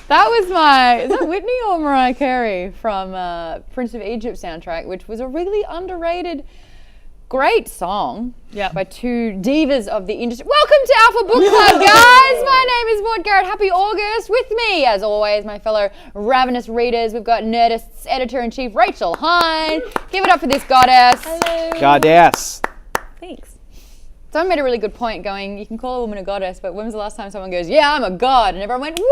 That was is that Whitney or Mariah Carey from Prince of Egypt soundtrack, which was a really underrated, great song by two divas of the industry. Welcome to Alpha Book Club, guys! My name is Maud Garrett. Happy August. With me, as always, my fellow ravenous readers. We've got Nerdists Editor-in-Chief Rachel Hine. Give it up for this goddess. Hello. Goddess. Thanks. Someone made a really good point going, you can call a woman a goddess, but when was the last time someone goes, yeah, I'm a god? And everyone went, woo!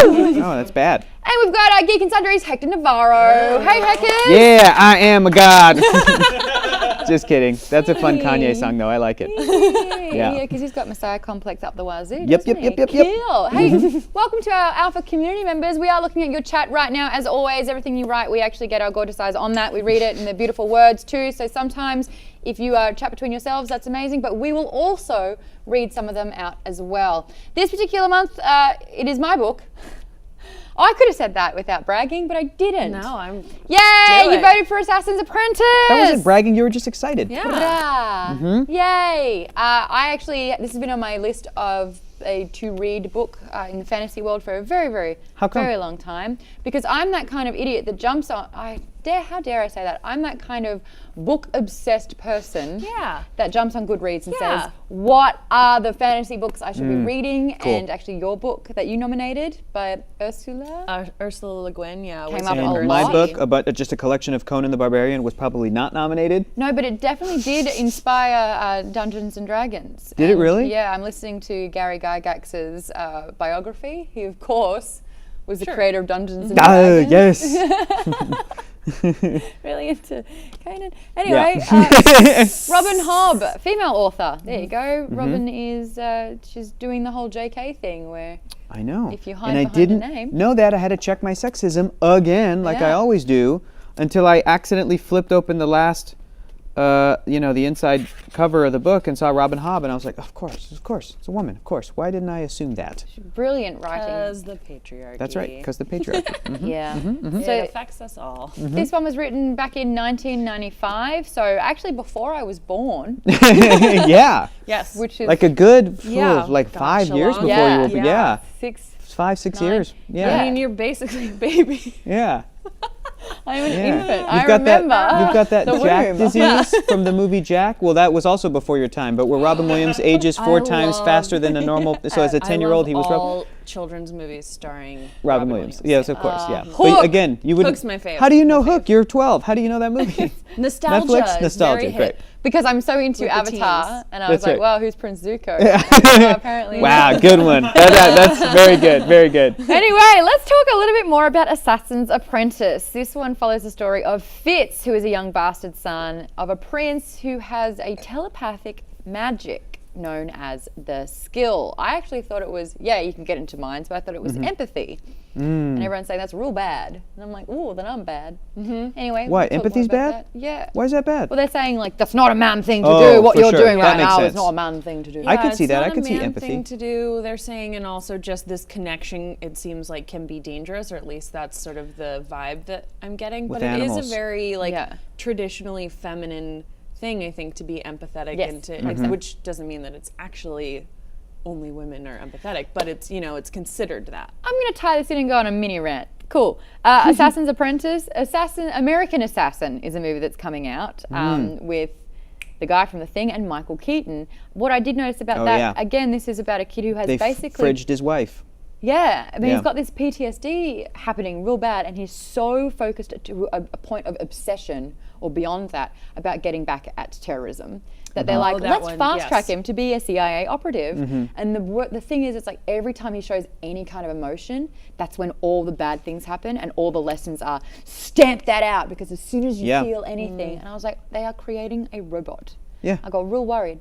Oh, that's bad. And we've got our Geek and Sundry's Hector Navarro. Hey, Hector. Yeah, I am a god. Just kidding. That's a fun Kanye song, though. I like it. Yeah, because he's got Messiah complex up the wazoo. Yep. Cool. Hey, welcome to our Alpha community members. We are looking at your chat right now. As always, everything you write, we actually get our gorgeous eyes on that. We read it in the beautiful words too. So sometimes if you chat between yourselves, that's amazing. But we will also read some of them out as well. This particular month, it is my book. I could have said that without bragging, but I didn't. No, Yay! You voted for Assassin's Apprentice! That wasn't bragging, you were just excited. Yeah. Yay! This has been on my list of a to-read book in the fantasy world for a very, very, very long time. Because I'm that kind of idiot that jumps on, how dare I say that? I'm that kind of book-obsessed person that jumps on Goodreads and says, what are the fantasy books I should be reading? Cool. And actually your book that you nominated by Ursula? Ursula Le Guin, came up a lot. My book, about just a collection of Conan the Barbarian, was probably not nominated. No, but it definitely did inspire Dungeons and Dragons. Did it really? Yeah, I'm listening to Gary Gygax's biography. He, of course, was the creator of Dungeons and Dragons. Yes. Really into Conan. Anyway, Robin Hobb, female author. There you go. Robin is she's doing the whole JK thing where I know. If you hide and behind I a name. didn't know that. I had to check my sexism again, like I always do, until I accidentally flipped open the last, the inside cover of the book and saw Robin Hobb, and I was like, of course, it's a woman, of course. Why didn't I assume that? Brilliant writing. Because the patriarchy. That's right, because the patriarchy. So it affects us all. This one was written back in 1995, so actually before I was born. Yeah. Yes. Which is like a good 5 years before you were born. Yeah. 5-6 years. Yeah. I mean, you're basically a baby. Yeah. I'm an infant. You've got that Jack womb. disease from the movie Jack. Well, that was also before your time, but where Robin Williams ages 4 times faster than a normal. So as a 10-year-old, he was all children's movies starring Robin Williams. Yes, of course. Yeah. Hook. But again, you would. Hook's my favorite. How do you know Hook? You're 12. How do you know that movie? Nostalgia. Netflix. Nostalgia. Great. Because I'm so into With the Avatar, teens. and I was That's like, right. wow, who's Prince Zuko? Apparently. Wow, good one. That's very good. Very good. Anyway, let's talk a little bit more about Assassin's Apprentice. This one follows the story of Fitz, who is a young bastard son of a prince who has a telepathic magic known as the skill. I actually thought it was, you can get into minds, but I thought it was empathy. And everyone's saying that's real bad. And I'm like, ooh, then I'm bad. Anyway. What, we'll talk empathy's more about bad? that. Yeah. Why is that bad? Well, they're saying like, that's not a man thing to do. What for you're sure. doing That right makes now is sense. not a man thing to do. I could see that. I could see It's not empathy. a man thing to do, they're saying, and also just this connection, it seems like can be dangerous, or at least that's sort of the vibe that I'm getting. With but animals. it is a very traditionally feminine thing, I think, to be empathetic and to, which doesn't mean that it's actually only women are empathetic, but it's, it's considered that. I'm going to tie this in and go on a mini rant. Cool. Assassin's Apprentice. American Assassin is a movie that's coming out with the guy from The Thing and Michael Keaton. What I did notice about again, this is about a kid who has basically fridged his wife. Yeah, I mean, he's got this PTSD happening real bad, and he's so focused to a point of obsession or beyond that about getting back at terrorism that they're like, let's fast track him to be a CIA operative. And the thing is, it's like every time he shows any kind of emotion, that's when all the bad things happen, and all the lessons are stamp that out, because as soon as you feel anything, and I was like, they are creating a robot. Yeah. I got real worried.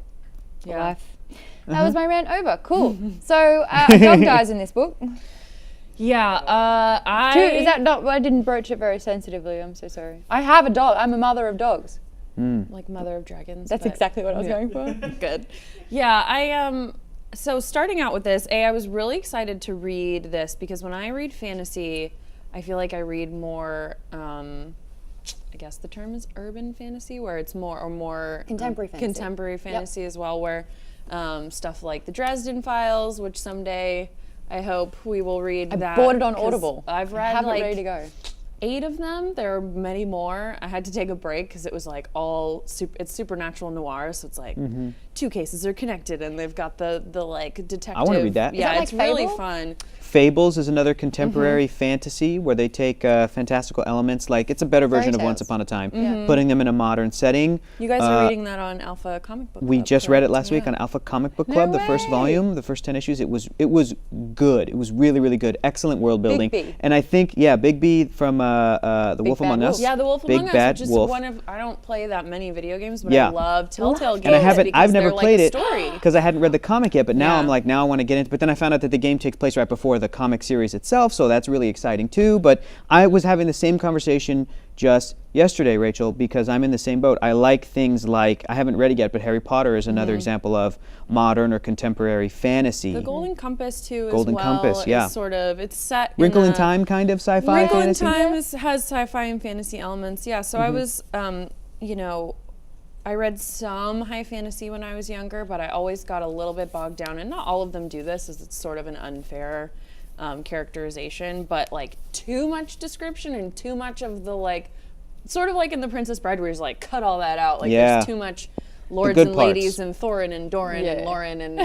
Life. That was my rant over. Cool. So a dog dies in this book. Yeah, Is that not? I didn't broach it very sensitively. I'm so sorry. I have a dog. I'm a mother of dogs. like Mother of Dragons. That's exactly what I was going for. Good. Yeah, so starting out with this, I was really excited to read this because when I read fantasy, I feel like I read more. I guess the term is urban fantasy, where it's more contemporary fantasy. Contemporary fantasy as well, where stuff like the Dresden Files, which someday I hope we will read that. I bought it on Audible. I've read I have like it ready to go. 8 of them. There are many more. I had to take a break because it was like it's supernatural noir, so it's like 2 cases are connected and they've got the like detective. I want to read that. Yeah, Is it's that like really Fable? fun. Fables is another contemporary fantasy where they take fantastical elements, like it's a better version of Fairy Once tales. Upon a Time, putting them in a modern setting. You guys are reading that on Alpha Comic Book Club. We just read it correct? last week on Alpha Comic Book Club, the first way. volume, the first 10 issues. It was good. It was really, really good. Excellent world building. B. And I think, Big B from The Wolf Bad Among Wolf. Us. Yeah, The Wolf Big Among Us, Bad which is Wolf. one of, I don't play that many video games, but Yeah. I love Telltale games. And I haven't, because I've never they're played like a it story. because I hadn't read the comic yet, but now Yeah. I'm like, now I want to get into it. But then I found out that the game takes place right before the comic series itself, so that's really exciting too. But I was having the same conversation just yesterday, Rachel, because I'm in the same boat. I like things like, I haven't read it yet, but Harry Potter is another example of modern or contemporary fantasy. The Golden Compass too, Golden as well. Compass, yeah. Is sort of, it's set Wrinkle in a- Time kind of sci-fi Wrinkle in fantasy. Time has sci-fi and fantasy elements. Yeah, so I was, I read some high fantasy when I was younger, but I always got a little bit bogged down, and not all of them do this, as it's sort of an unfair characterization, but like too much description and too much of the like, sort of like in The Princess Bride where he's like, cut all that out. Like Yeah. there's too much lords good and parts. ladies and Thorin and Doran Yeah. and Lauren and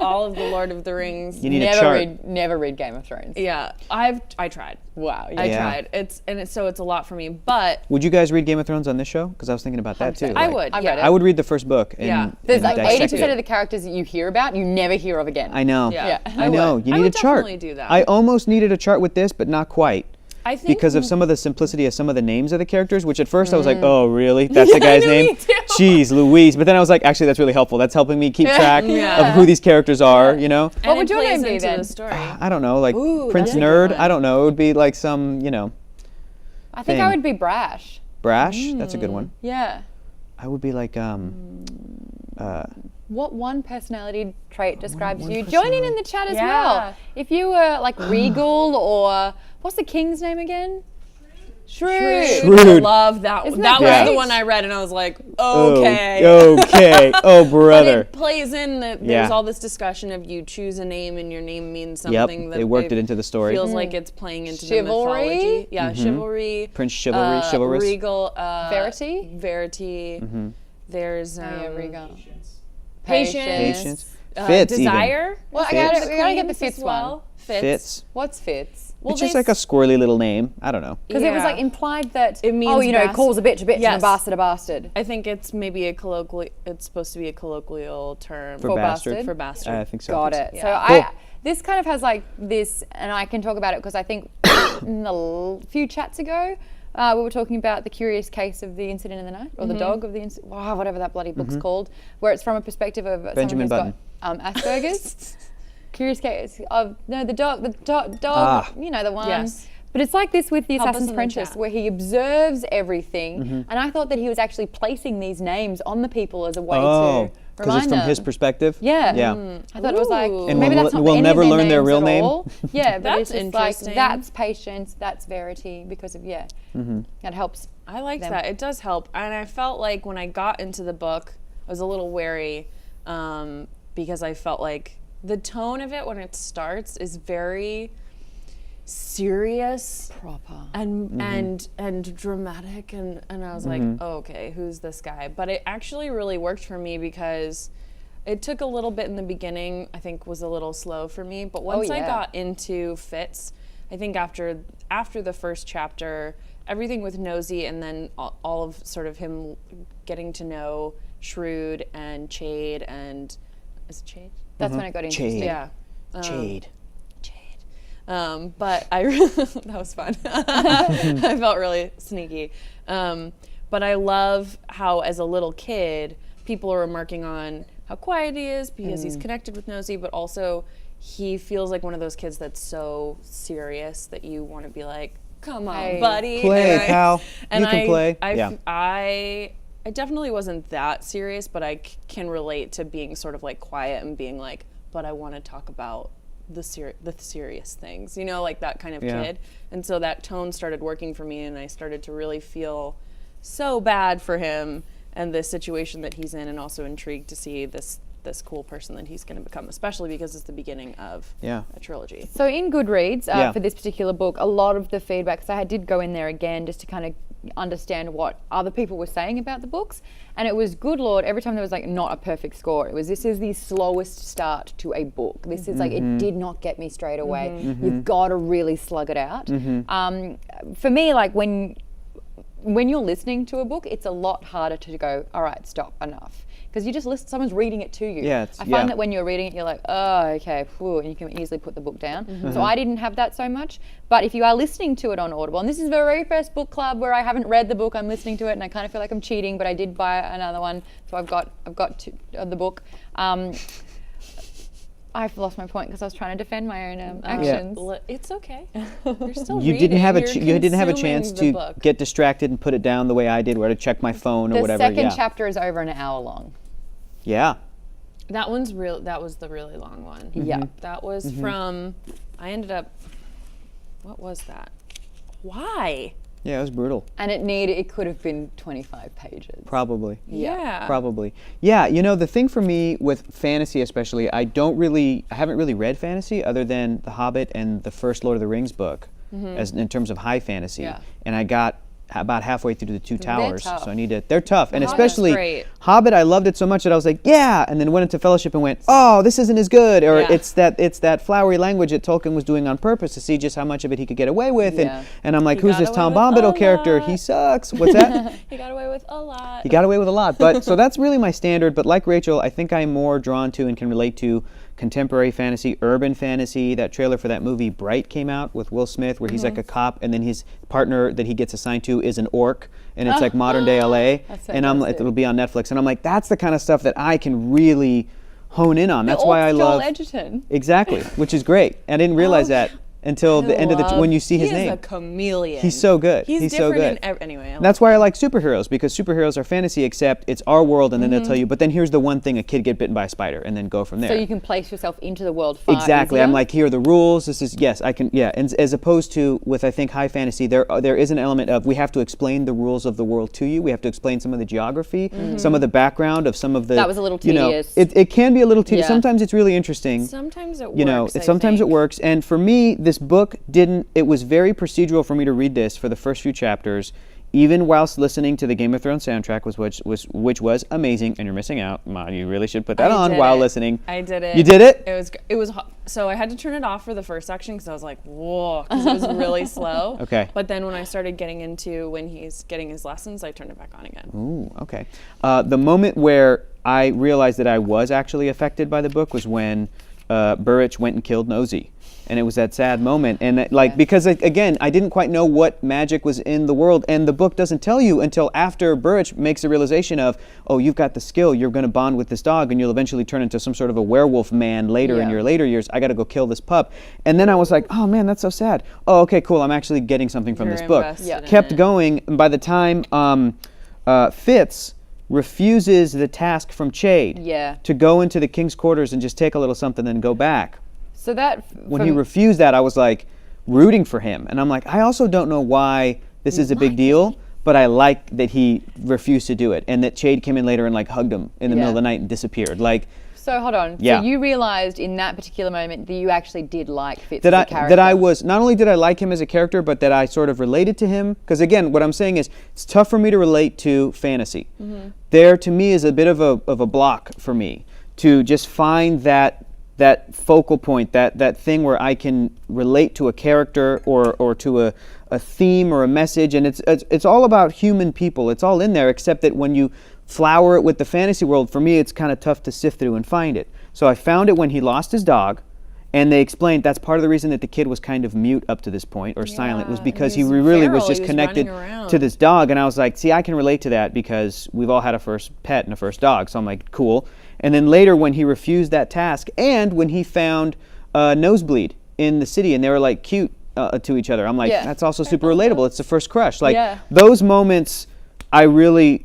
all of the Lord of the Rings. You need a chart. Never read Game of Thrones. Yeah, I tried. Wow. I Yeah. tried. So it's a lot for me, but Would you guys read Game of Thrones on this show? Because I was thinking about that too. I like, would. I've yeah. read it. I would read the first book. And, Yeah. There's and like dissect 80% it. of the characters that you hear about, you never hear of again. I know. Yeah. I know. You I need a would chart. definitely do that. I almost needed a chart with this, but not quite. I think Because of some of the simplicity of some of the names of the characters, which at first I was like, oh, really? That's the Yeah, I guy's know, name? me too. Jeez, Louise. But then I was like, actually, that's really helpful. That's helping me keep track Yeah. of who these characters are, you know? And What would it your plays name be into then? the story. I don't know, like Ooh, Prince that's a good Nerd? one. I don't know. It would be like some, you know, I think thing. I would be brash. brash. That's a good one. Yeah. I would be like, What one personality trait describes you? Join in the chat as Yeah. well. If you were like regal or what's the king's name again? Shrewd. Shrewd. I love that one. Isn't That that was the great? one I read, and I was like, oh, okay. okay. Oh, But brother. it plays in that Yeah. there's all this discussion of you choose a name and your name means Yep, something that they worked it into the story. Feels like it's playing into Chivalry? the mythology. Yeah, chivalry. Prince Chivalry, chivalrous. Regal. Verity? Verity. There's Yeah, regal. patience. Patience. Fitz, even. Desire. Well, I Fitz. gotta get the Queens Fitz as one. well. Fitz. Fitz. What's Fitz? Well, It's just they like a squirrely little name. I don't know. Because it was Yeah. like implied that It means oh, you know, bastard. calls a bitch and Yes. a bastard a bastard. I think it's maybe a colloquial. It's supposed to be a colloquial term For bastard? For bastard. I think so. Got it. So Yeah. this kind of has like this, and I can talk about it because I think in the few chats ago, we were talking about the curious case of the incident in the night, or the dog of the incident, whatever that bloody book's called, where it's from a perspective of Benjamin someone who's got Asperger's. Curious case of the dog, you know, the one. Yes. But it's like this with the Help us Assassin's in the Apprentice, chat. where he observes everything, and I thought that he was actually placing these names on the people as a way Oh, to because remind it's from them. his perspective? Yeah. Yeah. I thought it was like Ooh. And maybe we'll- that's not we'll any never of learn their real names at name? all. Yeah, but That's it's just like interesting. that's patience, that's verity because of that helps. I liked them. that. It does help. And I felt like when I got into the book, I was a little wary because I felt like the tone of it when it starts is very serious Proper. and dramatic and I was like, oh, okay, who's this guy? But it actually really worked for me because it took a little bit in the beginning, I think was a little slow for me, but once I yeah. got into Fitz, I think after the first chapter, everything with Nosy and then all of sort of him getting to know Shrewd and Chade and is it Chade? That's when it got interesting. Chade. Yeah. Jade. But that was fun. I felt really sneaky. But I love how, as a little kid, people are remarking on how quiet he is because he's connected with Nosy, but also he feels like one of those kids that's so serious that you want to be like, come on, Hey. buddy. Play, And pal. and You can play. I, Yeah. I definitely wasn't that serious, but I can relate to being sort of like quiet and being like, but I want to talk about the serious things, you know, like that kind of Yeah. kid. And so that tone started working for me, and I started to really feel so bad for him and the situation that he's in, and also intrigued to see this this cool person that he's going to become, especially because it's the beginning of a trilogy. So in Goodreads, for this particular book, a lot of the feedback, so I did go in there again just to kind of understand what other people were saying about the books, and it was, good Lord, every time there was like not a perfect score, it was, this is the slowest start to a book. This is like, it did not get me straight away. You've got to really slug it out. For me, like when you're listening to a book, it's a lot harder to go, all right, stop, enough. Because you just listen, someone's reading it to you. I find that when you're reading it, you're like, oh, okay, and you can easily put the book down. So I didn't have that so much. But if you are listening to it on Audible, and this is the very first book club where I haven't read the book, I'm listening to it, and I kind of feel like I'm cheating, but I did buy another one, so I've got the book. I've lost my point because I was trying to defend my own actions. It's okay. You're still you reading. You didn't have a chance to get distracted and put it down the way I did, where to check my phone or whatever. The second chapter is over an hour long. Yeah. That one's real. That was the really long one. Yeah. That was from. I ended up. What was that? Why? Yeah, it was brutal. And it could have been 25 pages. Probably. Yeah. Probably. Yeah, you know, the thing for me with fantasy especially, I haven't really read fantasy other than The Hobbit and the first Lord of the Rings book, as in terms of high fantasy. Yeah. And I got about halfway through the Two Towers, tough. so they're tough. And especially great. Hobbit, I loved it so much that I was like, yeah, and then went into Fellowship and went, oh, this isn't as good, or it's that flowery language that Tolkien was doing on purpose to see just how much of it he could get away with, and I'm like, who's this Tom Bombadil character? He sucks. What's that? He got away with a lot. He got away with a lot, but so that's really my standard. But like Rachel, I think I'm more drawn to and can relate to contemporary fantasy, urban fantasy. That trailer for that movie Bright came out with Will Smith, where he's like a cop, and then his partner that he gets assigned to is an orc, and it's like modern day LA. And it'll be on Netflix, and I'm like, that's the kind of stuff that I can really hone in on. That's why I love Edgerton. Exactly, which is great. I didn't realize that until the end of when you see his name. He's a chameleon. He's so good. He's so different good. Anyway. That's why I like superheroes, because superheroes are fantasy, except it's our world, and then they'll tell you, but then here's the one thing: a kid get bitten by a spider, and then go from there. So you can place yourself into the world far Exactly. easier? I'm like, here are the rules. This is, yes, I can, yeah. And as opposed to with, I think, high fantasy, there is an element of we have to explain the rules of the world to you. We have to explain some of the geography, some of the background of some of the. That was a little tedious. It can be a little tedious. Sometimes it's really interesting. Sometimes it works. Sometimes it works. And for me, this book it was very procedural for me to read this for the first few chapters, even whilst listening to the Game of Thrones soundtrack, which was amazing. And you're missing out, Ma. You really should put that on while listeting. I did it. You did it? It was so I had to turn it off for the first section because I was like, whoa, because it was really slow. Okay. But then when I started getting into when he's getting his lessons, I turned it back on again. Ooh, okay. The moment where I realized that I was actually affected by the book was when Burrich went and killed Nosy. And it was that sad moment. And because again, I didn't quite know what magic was in the world. And the book doesn't tell you until after Burrich makes the realization of, oh, you've got the skill. You're going to bond with this dog, and you'll eventually turn into some sort of a werewolf man later in your later years. I got to go kill this pup. And then I was like, oh man, that's so sad. Oh, okay, cool. I'm actually getting something from this book. Kept going. And by the time Fitz refuses the task from Chade to go into the king's quarters and just take a little something and go back. So that when he refused that, I was like rooting for him, and I'm like, I also don't know why this is a big deal, but I like that he refused to do it, and that Chade came in later and like hugged him in the middle of the night and disappeared. Like, so hold on. So you realized in that particular moment that you actually did like Fitz as a character. That I was, not only did I like him as a character, but that I sort of related to him. Because again, what I'm saying is, it's tough for me to relate to fantasy. There, to me, is a bit of a block for me to just find that focal point, that thing where I can relate to a character or to a theme or a message, and it's all about human people. It's all in there, except that when you flower it with the fantasy world, for me, it's kind of tough to sift through and find it. So I found it when he lost his dog, and they explained that's part of the reason that the kid was kind of mute up to this point, or silent, was because he really was just connected to this dog. And I was like, see, I can relate to that because we've all had a first pet and a first dog. So I'm like, cool. And then later when he refused that task, and when he found Nosebleed in the city, and they were like cute to each other, I'm like, that's also super relatable. It's the first crush. Like those moments, I really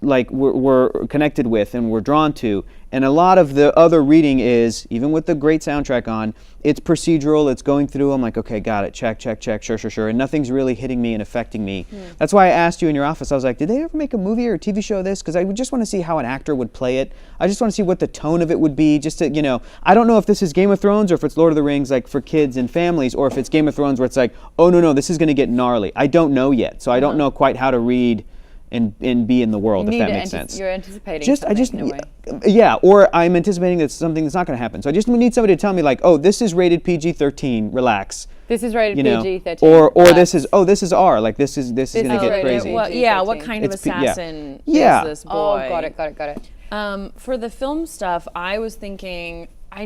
like we're connected with and we're drawn to. And a lot of the other reading is, even with the great soundtrack on, it's procedural, it's going through, I'm like, okay, got it, check, sure, and nothing's really hitting me and affecting me. That's why I asked you in your office, I was like, did they ever make a movie or a TV show of this? Because I would just want to see how an actor would play it. I just want to see what the tone of it would be, just to, I don't know if this is Game of Thrones or if it's Lord of the Rings, like for kids and families, or if it's Game of Thrones where it's like, oh no, this is going to get gnarly. I don't know yet, so I don't know quite how to read and be in the world, if that makes sense. You're anticipating something in a way. Yeah, or I'm anticipating that something that's not going to happen. So I just need somebody to tell me, like, oh, this is rated PG-13, relax. This is rated PG-13. Or this is R, like this is going to get crazy. Well, what kind of assassin is this boy? Oh, got it. For the film stuff, I was thinking, I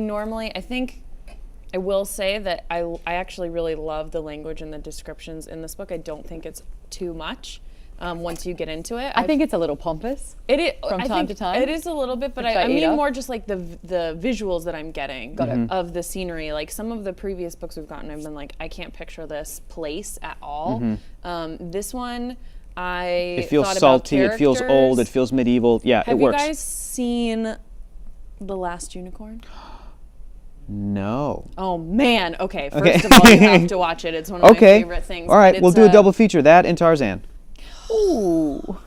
will say that I actually really love the language and the descriptions in this book. I don't think it's too much. Once you get into it, I think it's a little pompous. It is from time to time. It is a little bit, but I mean more just like the visuals that I'm getting of the scenery. Like some of the previous books we've gotten, I've been like, I can't picture this place at all. This one, it feels salty. It feels old. It feels medieval. Yeah, it works. Have you guys seen The Last Unicorn? No. Oh man. Okay. First of all, you have to watch it. It's one of my favorite things. All right, we'll do a double feature, that and Tarzan. Ooh.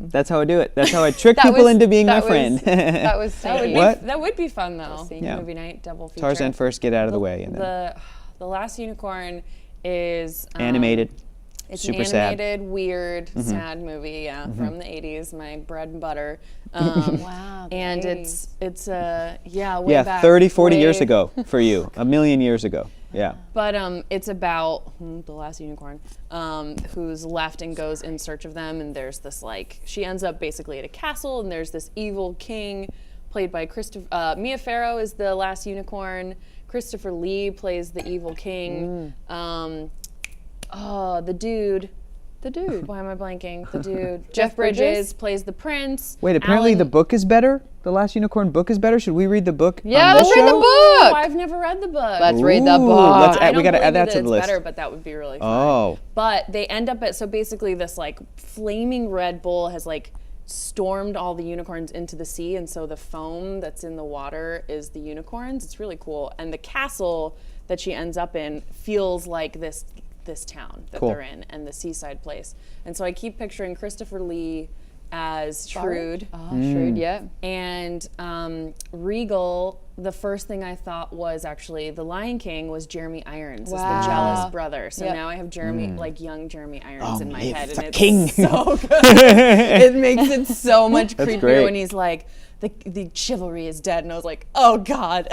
That's how I do it. That's how I trick people into being my friend. That would be fun though. Movie night, double feature. Tarzan first, get out of the way. And the Last Unicorn is animated. It's super an animated, weird, sad movie, from the 80s, my bread and butter. Wow. And it's way back. 30, 40 years ago for you, a million years ago. Yeah. But it's about the last unicorn who's left and goes in search of them. And there's this she ends up basically at a castle, and there's this evil king played by Mia Farrow is the last unicorn. Christopher Lee plays the evil king. The dude. Why am I blanking? The dude. Jeff Bridges plays the prince. Wait, apparently the book is better? The Last Unicorn book is better? Should we read the book? Yeah, let's read the book. Oh, I've never read the book. Let's read the book. We got to add that to the list. Better, but that would be really fun. Oh. But they end up so basically this flaming Red Bull has stormed all the unicorns into the sea, and so the foam that's in the water is the unicorns. It's really cool. And the castle that she ends up in feels like this town that they're in, and the seaside place. And so I keep picturing Christopher Lee as Shrewd. Shrewd, yeah. And Regal, the first thing I thought was actually the Lion King was Jeremy Irons as the jealous brother. So now I have Jeremy, young Jeremy Irons in my head, and it's king. So good. It makes it so much creepier when he's like, the chivalry is dead, and I was like, oh God.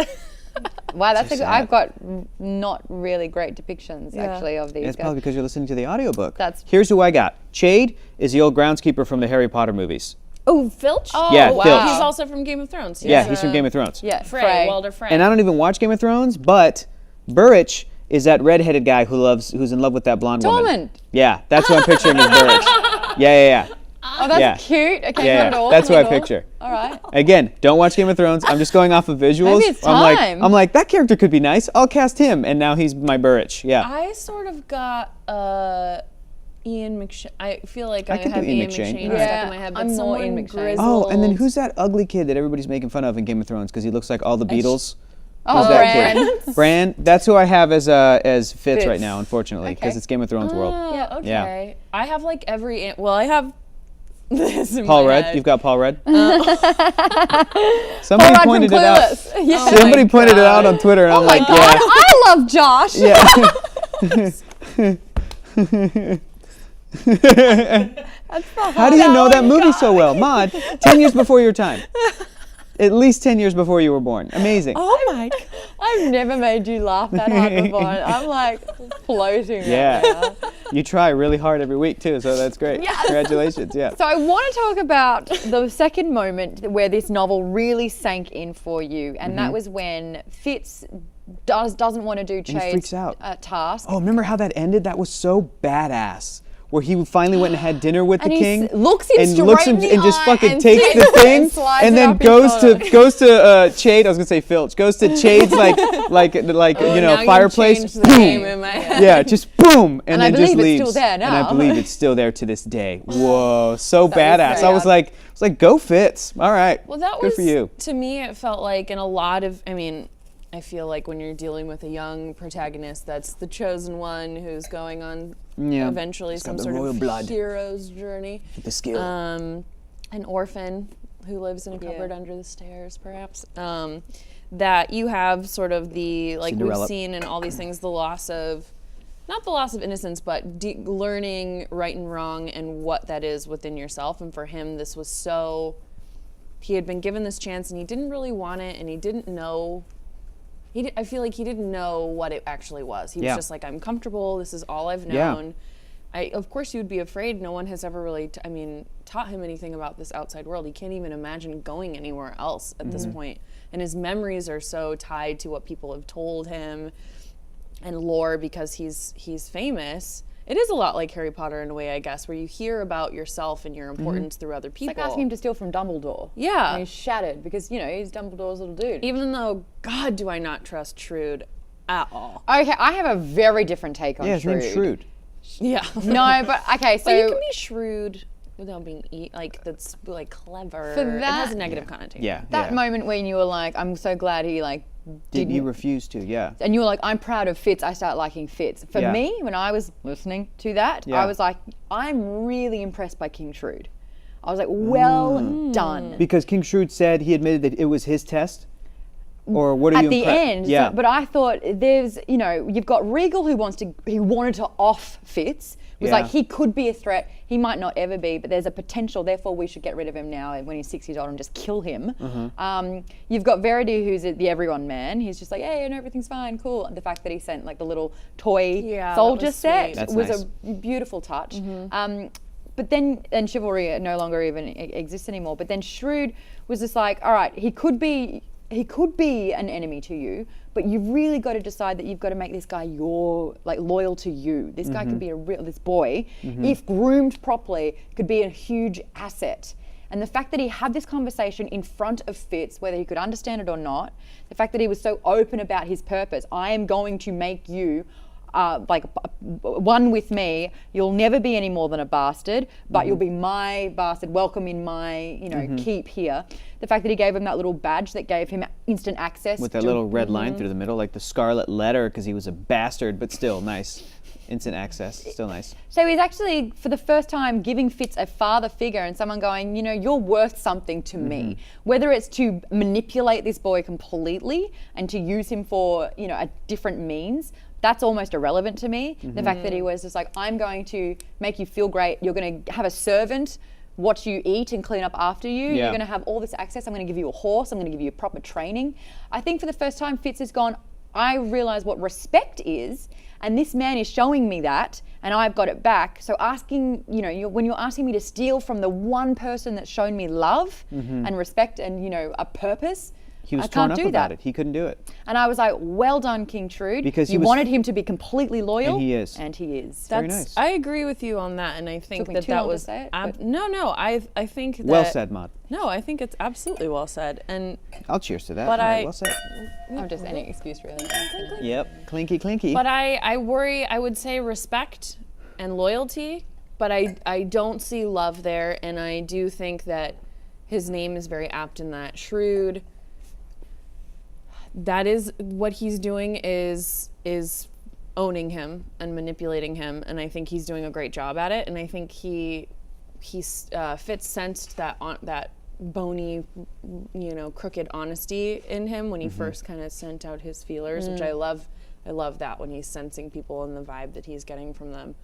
Wow, that's I've got not really great depictions actually of these. It's probably because you're listening to the audiobook. Here's who I got. Chade is the old groundskeeper from the Harry Potter movies. Oh, Filch? Oh, yeah, wow. Filch. He's also from Game of Thrones. He's from Game of Thrones. Yeah, Walder Frey. And I don't even watch Game of Thrones, but Burrich is that redheaded guy who's in love with that blonde woman. Tormund. Yeah, that's who I'm picturing as Burrich. Yeah. Oh, that's cute. Okay, not at all. That's who I picture. All right. Again, don't watch Game of Thrones. I'm just going off of visuals. Maybe it's time. I'm like, that character could be nice. I'll cast him, and now he's my Burrich. Yeah. I sort of got Ian McShane. I feel like I could have do Ian Ian McShane. McShane stuck in my head. But I'm more Ian someone McShane. grizzled. Oh, and then who's that ugly kid that everybody's making fun of in Game of Thrones because he looks like all the Beatles? Oh, Bran. Bran. That's who I have as Fitz right now, unfortunately, because it's Game of Thrones world. Yeah, okay. Yeah. I have I have this in Paul my Rudd. head. You've got Paul Rudd. Somebody pointed it out. Yeah. Somebody pointed it out on Twitter, and I'm like, God, I love Josh. Yeah. How do you know that movie so well, Maude? 10 years before your time. At least 10 years before you were born. Amazing. Oh my! I've never made you laugh that hard before. I'm floating. Yeah. Right now. You try really hard every week too, so that's great. Yes. Congratulations. Yeah. So I want to talk about the second moment where this novel really sank in for you, and that was when Fitz doesn't want to do Chade's task. Oh, remember how that ended? That was so badass. where he finally went and had dinner with the king, looks him and straight looks in him the and just eye fucking and takes the thing, slides and it then up his goes to Chade. I was gonna say Filch. Goes to Chade's like Oh, you now know, you've fireplace. changed the name in my head. Yeah, just boom, and I then just believe it's leaves. still there And now. I believe it's still there to this day. Whoa, so was badass. very I was like, go Fitz. All right. Well, that good was for you. to me. It felt like in a lot of. I mean, I feel like when you're dealing with a young protagonist, that's the chosen one who's going on eventually some sort of hero's journey. The skill. An orphan who lives in a cupboard under the stairs, perhaps. That you have sort of the, like Cinderella. we've seen in all these things, the loss of, not the loss of innocence, but learning right and wrong and what that is within yourself. And for him, this was so, he had been given this chance and he didn't really want it, and he didn't know. I feel like he didn't know what it actually was. He was just like, I'm comfortable. This is all I've known. Of course, you would be afraid. No one has ever really, taught him anything about this outside world. He can't even imagine going anywhere else at this point. And his memories are so tied to what people have told him and lore because he's famous. It is a lot like Harry Potter in a way, I guess, where you hear about yourself and your importance through other people. It's like asking him to steal from Dumbledore. Yeah. And he's shattered because, he's Dumbledore's little dude. Even though, God, do I not trust Shrewd at all. Okay, I have a very different take on Yeah, his Shrewd. name's Shrewd. Yeah. No, but okay, so But you can be shrewd without being that's like clever. For It that- has a negative connotation. Yeah. that moment when you were like, I'm so glad he Did you didn't. refuse to? Yeah. And you were like, I'm proud of Fitz. I start liking Fitz. For Yeah. me, when I was listening to that, Yeah. I was like, I'm really impressed by King Shrewd. I was like, well done. Because King Shrewd said he admitted that it was his test. Or what are you At the end, Yeah. but I thought there's, you've got Regal who wanted to off Fitz. Was Yeah. like, he could be a threat. He might not ever be, but there's a potential. Therefore, we should get rid of him now when he's 6 years old and just kill him. You've got Verity, who's the everyone man. He's just like, hey, everything's fine, cool. And the fact that he sent the little toy that soldier was set sweet. That's was nice. a beautiful touch. But then, and chivalry no longer even exists anymore. But then Shrewd was just like, all right, he could be an enemy to you, but you've really got to decide that you've got to make this guy loyal to you. This guy could be this boy, if groomed properly, could be a huge asset. And the fact that he had this conversation in front of Fitz, whether he could understand it or not, the fact that he was so open about his purpose, I am going to make you one with me. You'll never be any more than a bastard, but you'll be my bastard. Welcome in my, keep here. The fact that he gave him that little badge that gave him instant access With that little red line through the middle, like the scarlet letter, because he was a bastard, but still nice. Instant access, still nice. So he's actually, for the first time, giving Fitz a father figure and someone going, you're worth something to me. Whether it's to manipulate this boy completely and to use him for, a different means, that's almost irrelevant to me. The fact that he was just like, I'm going to make you feel great. You're going to have a servant watch you eat and clean up after you. Yeah. You're going to have all this access. I'm going to give you a horse. I'm going to give you proper training. I think for the first time, Fitz has gone, I realize what respect is, and this man is showing me that, and I've got it back. So asking, when you're asking me to steal from the one person that's shown me love and respect and, a purpose, He was I torn can't up do about that. it. He couldn't do it. And I was like, well done, King Shrewd. Because he you was- wanted him to be completely loyal. And he is. And he is. Very nice. I agree with you on that, and I think Took me that too long to was say it, but- I think that Well said, Maud. No, I think it's absolutely well said, and I'll cheers to that. But All right, I- well said. I'm just any excuse really. Yep. Clinky, clinky. but I worry. I would say respect and loyalty, but I don't see love there, and I do think that his name is very apt in that. Shrewd. That is what he's doing is owning him and manipulating him, and I think he's doing a great job at it. And I think Fitz sensed that bony, crooked honesty in him when he first kind of sent out his feelers, which I love. I love that when he's sensing people and the vibe that he's getting from them.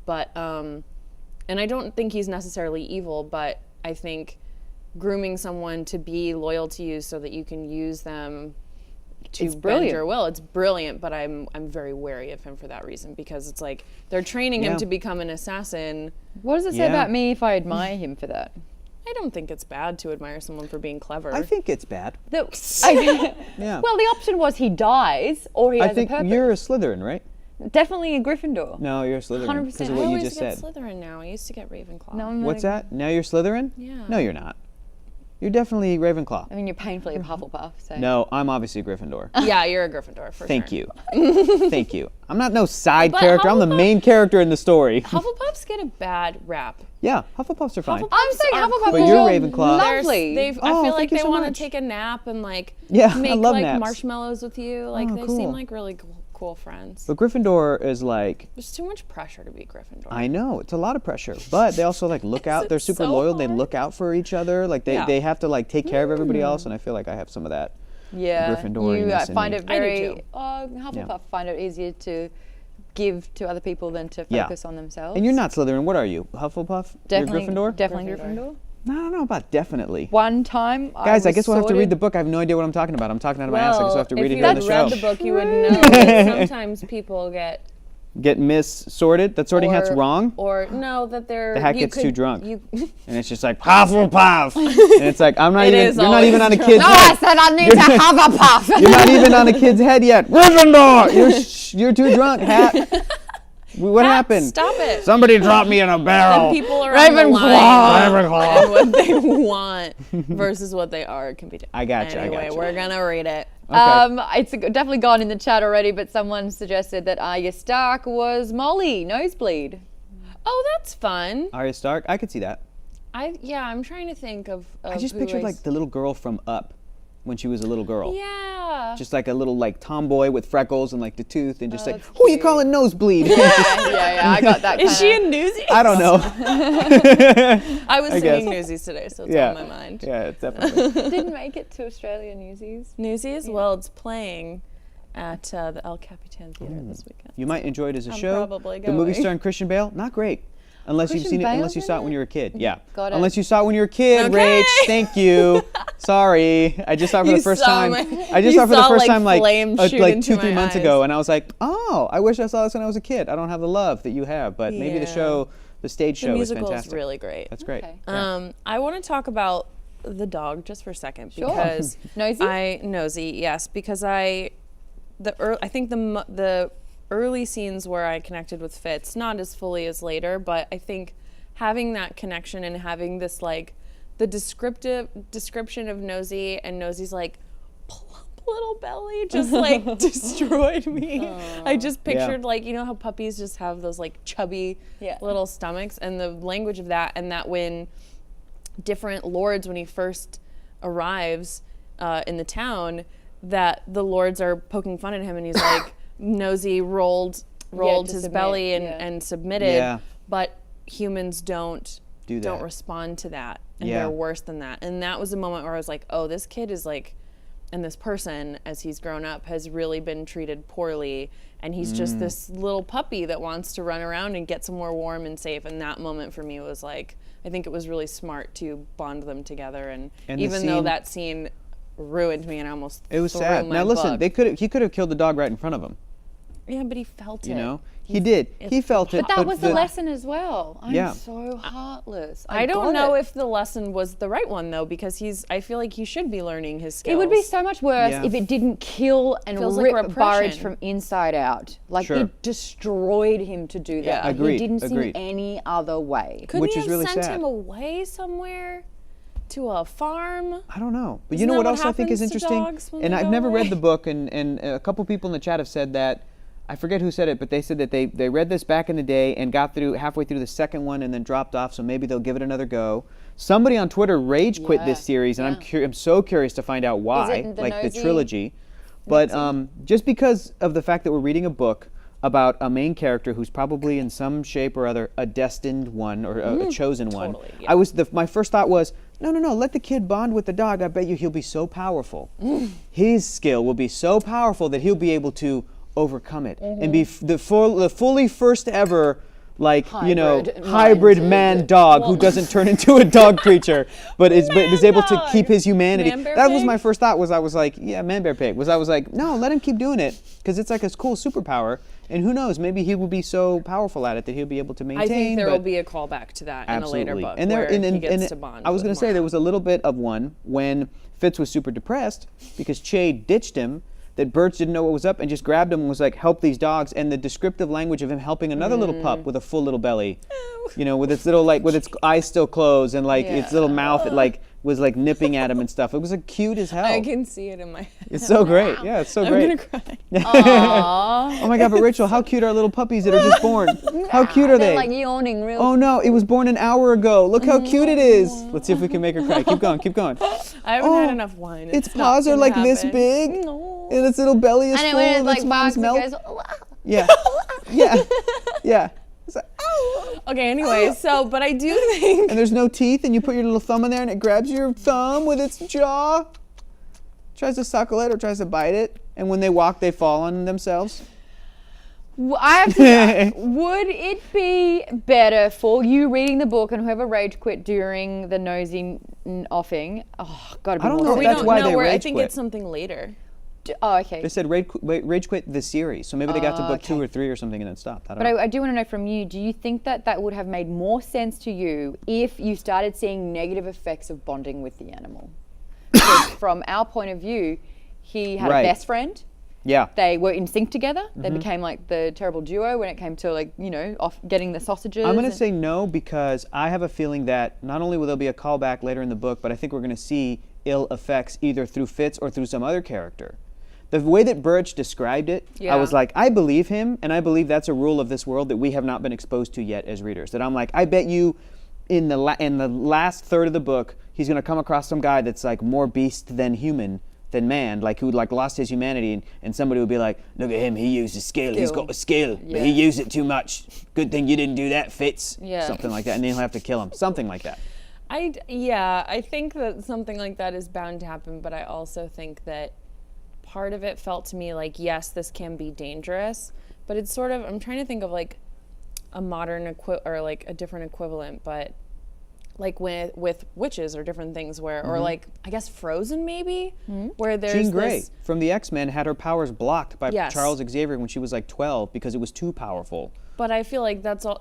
But and I don't think he's necessarily evil, but I think grooming someone to be loyal to you so that you can use them to It's bend brilliant. your will. It's brilliant, but I'm very wary of him for that reason, because it's like they're training him Yeah. to become an assassin. What does it say Yeah. about me if I admire him for that? I don't think it's bad to admire someone for being clever. I think it's bad. Yeah. Yeah. Well, the option was he dies or he I has think a purpose. you're a Slytherin, right? Definitely a Gryffindor. No, you're a Slytherin 100%. because of I what you always just get said. Slytherin now. I used to get Ravenclaw. No, I'm not What's a- that? Now you're Slytherin? Yeah. No, you're not. You're definitely Ravenclaw. I mean, you're painfully a Hufflepuff. So. No, I'm obviously a Gryffindor. Yeah, you're a Gryffindor for Thank sure. you. Thank you. I'm not no side But character. I'm the Hufflepuff- main character in the story. Hufflepuffs get a bad rap. Yeah, Hufflepuffs are fine. I'm saying are Hufflepuff cool. But is you're your Ravenclaw. lovely. I Oh, feel thank like you they so want much. to take a nap and like Yeah, I make love like naps. marshmallows with you. Like Oh, they cool. seem like really cool friends. But Gryffindor is like, There's too much pressure to be Gryffindor. I know, it's a lot of pressure. But they also like look out. it They're super so loyal. They hard? look out for each other. Like they, Yeah. they have to like take care of everybody else. And I feel like I have some of that. Yeah, Gryffindoriness you in find me. it I do very. too. Hufflepuff find it easier to give to other people than to Yeah. focus on themselves. And you're not Slytherin. What are you? Hufflepuff? definitely You're Gryffindor? Definitely Gryffindor. Gryffindor. No, I don't know about definitely. One time, Guys, I was guess we'll have to read sorted- the book. I have no idea what I'm talking about. I'm talking out of my ass. I guess we'll have to read if it you here on had the read show. the book, you would know that sometimes people get Get mis-sorted. That sorting hat's or- wrong. or no that they're The hat you gets could- too drunk. You, And it's just like Hufflepuff. And it's like I'm not It even. is You're not even on a always kid's No, I head. said I need to have a puff. You're not even on a kid's head yet. Gryffindor. You're too drunk, hat. What happened? Stop it. Somebody dropped me in a barrel. And people are on the Ravenclaw. line Ravenclaw. and what they want versus what they are can be different. I gotcha, I Anyway, gotcha. we're gonna read it. Okay. It's definitely gone in the chat already, but someone suggested that Arya Stark was Molly, Nosebleed. Oh, that's fun. Arya Stark. I could see that. I'm trying to think of I just who pictured like the little girl from Up, when she was a little girl. Yeah. Just like a little like tomboy with freckles and like the tooth and just like, that's who you cute. calling Nosebleed? yeah, I got that. Is she kinda- in Newsies? I don't know. I was I singing guess. Newsies today, so it's Yeah. on my mind. Yeah, it's definitely. Didn't make it to Australia Newsies. Newsies? Well, it's playing at the El Capitan Theater this weekend. You might enjoy it as a I'm show. probably The movie going. starring Christian Bale, not great. Unless you've Christian seen it, unless Bale's you in saw it it? when you were a kid. Yeah. Got it. Unless you saw it when you were a kid, Okay. Rach. Thank you. Sorry. I just saw it for You the first saw time. my- I just you saw it for the saw, first like, time like flames shoot like into 2-3 my months eyes. ago, and I was like, oh, I wish I saw this when I was a kid. I don't have the love that you have, but maybe the Yeah. show, the stage The show is musical is fantastic. really great. That's great. Okay. Yeah. I want to talk about the dog just for a second Sure. because Nosy? Nosy, yes, because I think the early scenes where I connected with Fitz, not as fully as later, but I think having that connection and having this like the description of Nosy and Nosy's like plump little belly just like destroyed me. I just pictured like, you know how puppies just have those like chubby Yeah. little stomachs, and the language of that, and that when different lords, when he first arrives in the town, that the lords are poking fun at him, and he's like Nosy rolled to his submit, belly yeah. and submitted, Yeah. but humans don't Do that. respond to that, and Yeah. they're worse than that. And that was a moment where I was like, oh, this kid is like, and this person as he's grown up has really been treated poorly, and he's just this little puppy that wants to run around and get somewhere warm and safe. And that moment for me was like, I think it was really smart to bond them together, and And the even though scene- that scene ruined me and I almost It was threw sad. my Now listen, book. he could have killed the dog right in front of him. Yeah, but he felt it. You know, he did. He felt it. But that was the lesson as well. I'm Yeah. so heartless. I don't got know it. if the lesson was the right one though, because I feel like he should be learning his skills. It would be so much worse Yeah. if it didn't kill and Feels like rip repression. Burrage from inside out. Like Sure. it destroyed him to do that. Yeah. Like, Agreed, He didn't agreed. see any other way. Couldn't Which he is have really sent sad. him away somewhere to a farm? I don't know. But Isn't you know that what what else I think is happens to interesting? dogs when And they I've go never read away? the book, and a couple people in the chat have said that. I forget who said it, but they said that they read this back in the day and got through halfway through the second one and then dropped off, so maybe they'll give it another go. Somebody on Twitter rage quit this Yeah, series, and I'm so curious to find out why, in the like the Nosy? trilogy. But just because of the fact that we're reading a book about a main character who's probably in some shape or other a destined one or a chosen one, Totally, yeah. my first thought was, no, let the kid bond with the dog. I bet you he'll be so powerful. His skill will be so powerful that he'll be able to overcome it and be the fully first ever hybrid man dog who doesn't turn into a dog creature but is able to dog. keep his humanity. Man, bear, That was pig? my first thought. I was like, yeah, man, bear, pig. I was like, no, let him keep doing it because it's like a cool superpower, and who knows, maybe he will be so powerful at it that he'll be able to maintain. I think there will but- be a callback to that Absolutely. in a later book and there, where he gets to bond. I was going going to say there was a little bit of one when Fitz was super depressed because Che ditched him. that Birch didn't know what was up and just grabbed him and was like, help these dogs. And the descriptive language of him helping another little pup with a full little belly, with its little, with its eyes still closed and its little mouth, it was nipping at him and stuff. It was cute as hell. I can see it in my head. It's so great. Yeah, it's so great. I'm going to cry. Aww. Oh my God, but Rachel, how cute are little puppies that are just born? How cute are They're they? like yawning real. Oh no, it was born an hour ago. Look how cute it is. Let's see if we can make her cry. Keep going, keep going. I haven't had enough wine. Its paws are like this big, and its little belly is full of its mom's milk. Yeah, yeah, yeah. It's like, oh. Okay, anyway, but I do think... And there's no teeth, and you put your little thumb in there, and it grabs your thumb with its jaw. Tries to suckle it or tries to bite it, and when they walk, they fall on themselves. I have to, would it be better for you reading the book and whoever rage quit during the nosy offing? Oh, gotta be I don't more know if sensitive. that's why they rage I think quit. it's something later. Oh, okay. They said rage quit the series, so maybe they got to book 2 or 3 or something and then stopped. I don't know. I do want to know from you, do you think that would have made more sense to you if you started seeing negative effects of bonding with the animal? Because from our point of view, he had a best friend. Yeah. They were in sync together. They became like the terrible duo when it came to off getting the sausages. I'm going to say no because I have a feeling that not only will there be a callback later in the book, but I think we're going to see ill effects either through Fitz or through some other character. The way that Birch described it, I was like, I believe him, and I believe that's a rule of this world that we have not been exposed to yet as readers. That I'm like, I bet you in the last third of the book, he's going to come across some guy that's like more beast than human, than man, like who lost his humanity, and somebody would be like, look at him, he used his skill. He's got a skill, but he used it too much. Good thing you didn't do that, Fitz. Yeah. Something like that, and then he'll have to kill him. Something like that. I think that something like that is bound to happen, but I also think that part of it felt to me like, yes, this can be dangerous, but it's sort of, I'm trying to think of like a modern or like a different equivalent, but like with witches or different things where, or like, I guess Frozen maybe, where there's Jean Grey from the X-Men had her powers blocked by Charles Xavier when she was like 12 because it was too powerful. But I feel like that's a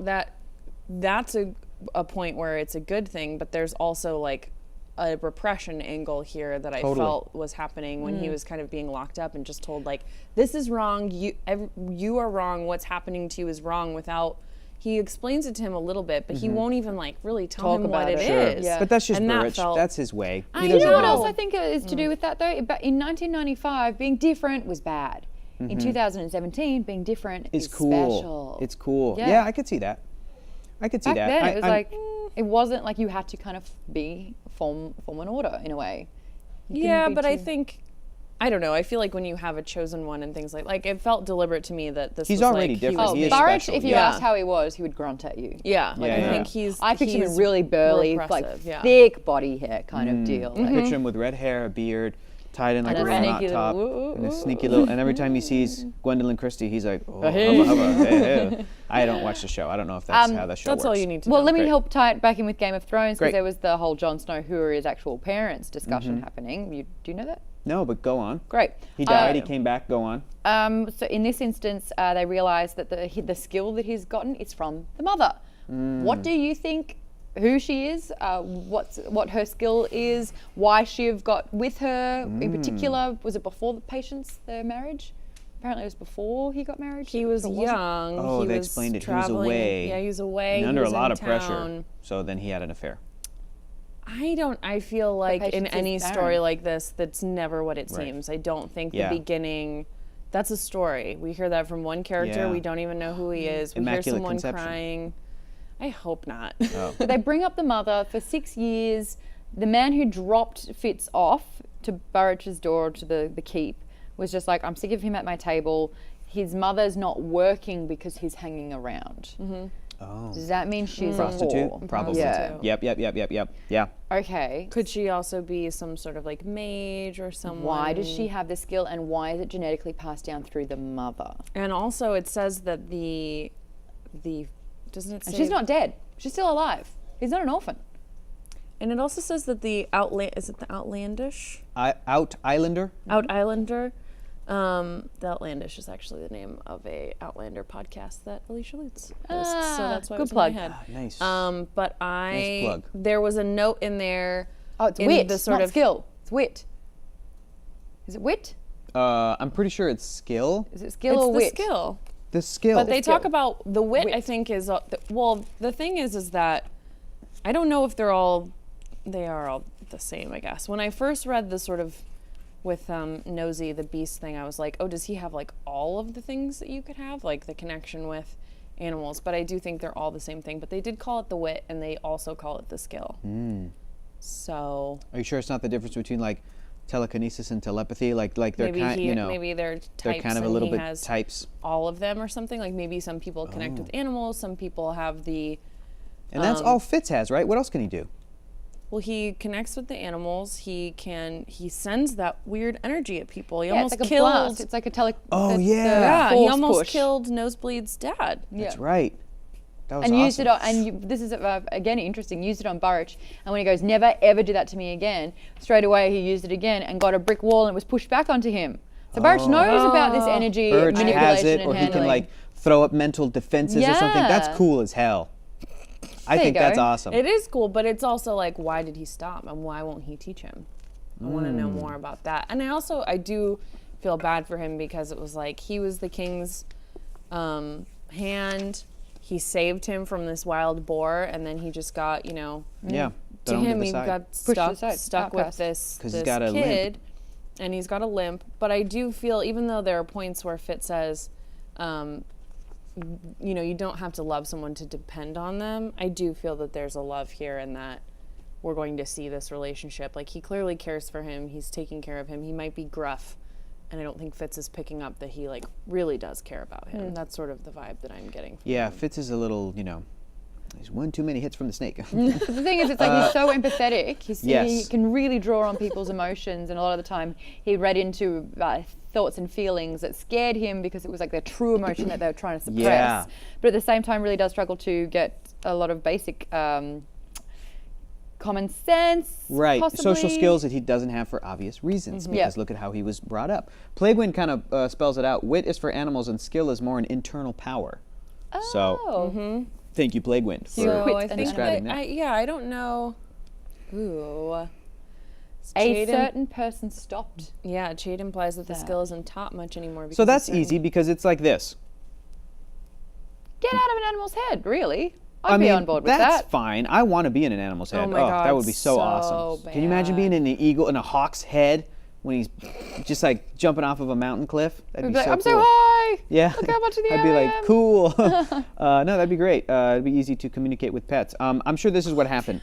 point where it's a good thing, but there's also like a repression angle here that I felt was happening when he was kind of being locked up and just told like, this is wrong, you are wrong, what's happening to you is wrong, without, he explains it to him a little bit, but he won't even like really tell him what it is. Yeah. But that's just And Birch. That's his way. You know what else I think is to do with that though? But in 1995, being different was bad. In 2017, being different is cool. special. It's cool. Yeah. Yeah, I could see that. I could see Back that. then, it was it wasn't like you had to kind of form an order in a way. Yeah, but I think, I don't know, I feel like when you have a chosen one and things like it felt deliberate to me that this He's was already like, different. He is Burrage, special. if you asked how he was, he would grunt at you. Yeah, like I think I picture him really burly, like thick body hair kind of deal. I picture him with red hair, a beard, tied in like a knot top, and a sneaky little. And every time he sees Gwendolyn Christie, he's like, "Oh, hubba, hubba, hey, hey." I don't watch the show. I don't know if that's how the show works. That's all you need to know. Well, let me help tie it back in with Game of Thrones because there was the whole Jon Snow, who are his actual parents discussion happening. Do you know that? No, but go on. Great. He died. He came back. Go on. So in this instance, they realise that the skill that he's gotten is from the mother. What do you think? Who she is? What her skill is? Why she have got with her in particular? Was it before their marriage? Apparently, it was before he got married. He was young. Oh, he they was explained it. Traveling. He was away. Yeah, he was away. And under a lot of town. pressure. So then he had an affair. I feel like in patience any is story barren. like this, that's never what it seems. I don't think the beginning, that's a story. We hear that from one character. Yeah. We don't even know who he is. We Immaculate hear someone conception. crying. I hope not. Oh. But they bring up the mother for 6 years. The man who dropped Fitz off to Burrage's door to the keep was just like, I'm sick of him at my table. His mother's not working because he's hanging around. Oh. Does that mean she's Prostitute? a whore? Probably. Yeah. Yep. Yeah. Okay. Could she also be some sort of like mage or someone? Why does she have the skill, and why is it genetically passed down through the mother? And also, it says that the doesn't it say? And she's not dead. She's still alive. He's not an orphan. And it also says that the Outlandish? Out-Islander? Out-Islander. The Outlandish is actually the name of a Outlander podcast that Alicia Lutz hosts. So that's why it was plug. in my head. Nice. But Nice plug. there was a note in there. Oh, it's in wit. The It's sort not of skill. It's wit. Is it wit? I'm pretty sure it's skill. Is it skill or wit? It's the skill. The skill. But they talk about the wit. I think is well. The thing is that I don't know if they are all the same. I guess when I first read the sort of with Nosy the beast thing, I was like, oh, does he have like all of the things that you could have, like the connection with animals? But I do think they're all the same thing. But they did call it the wit, and they also call it the skill. So. Are you sure it's not the difference between like telekinesis and telepathy? Like they're maybe they're types, they're kind of a little bit types. All of them or something. Like maybe some people connect with animals, some people have the. And that's all Fitz has, right? What else can he do? Well, he connects with the animals. He sends that weird energy at people. He almost it's like killed. A blast. It's like a tele. Oh yeah. He almost killed Nosebleed's dad. That's right. That was and awesome. used it on, this is again interesting. Used it on Burrich, and when he goes, "Never ever do that to me again," straight away he used it again and got a brick wall, and it was pushed back onto him. So Burrich knows about this energy manipulation has it, and or handling. he can like throw up mental defenses or something. That's cool as hell. I think that's awesome. It is cool, but it's also like, why did he stop, and why won't he teach him? I want to know more about that. And I do feel bad for him because it was like he was the king's hand. He saved him from this wild boar, and then he just got, to him he got stuck with this kid, and he's got a limp. But I do feel, even though there are points where Fitz says, you don't have to love someone to depend on them, I do feel that there's a love here and that we're going to see this relationship. Like, he clearly cares for him. He's taking care of him. He might be gruff, and I don't think Fitz is picking up that he, like, really does care about him. That's sort of the vibe that I'm getting from him. Fitz is a little, he's one too many hits from the snake. The thing is, it's like he's so empathetic. He can really draw on people's emotions, and a lot of the time he read into thoughts and feelings that scared him because it was like their true emotion that they were trying to suppress. But at the same time, really does struggle to get a lot of basic common sense. Right, possibly. social skills that he doesn't have for obvious reasons, because look at how he was brought up. Plaguewind kind of spells it out. Wit is for animals, and skill is more an internal power. Oh. So, thank you, Plaguewind, for describing that. I don't know. Ooh. A certain person stopped. Yeah, Chade implies that the skill isn't taught much anymore. So that's easy, because it's like this. Get out of an animal's head, really. I'd be on board with that. That's fine. I want to be in an animal's head. Oh my God, that would be so awesome. bad. Can you imagine being in an eagle, in a hawk's head, when he's just like jumping off of a mountain cliff? That'd be so cool. I'm so high. Yeah. Look how much of the I'd be like, cool. No, that'd be great. It'd be easy to communicate with pets. I'm sure this is what happened.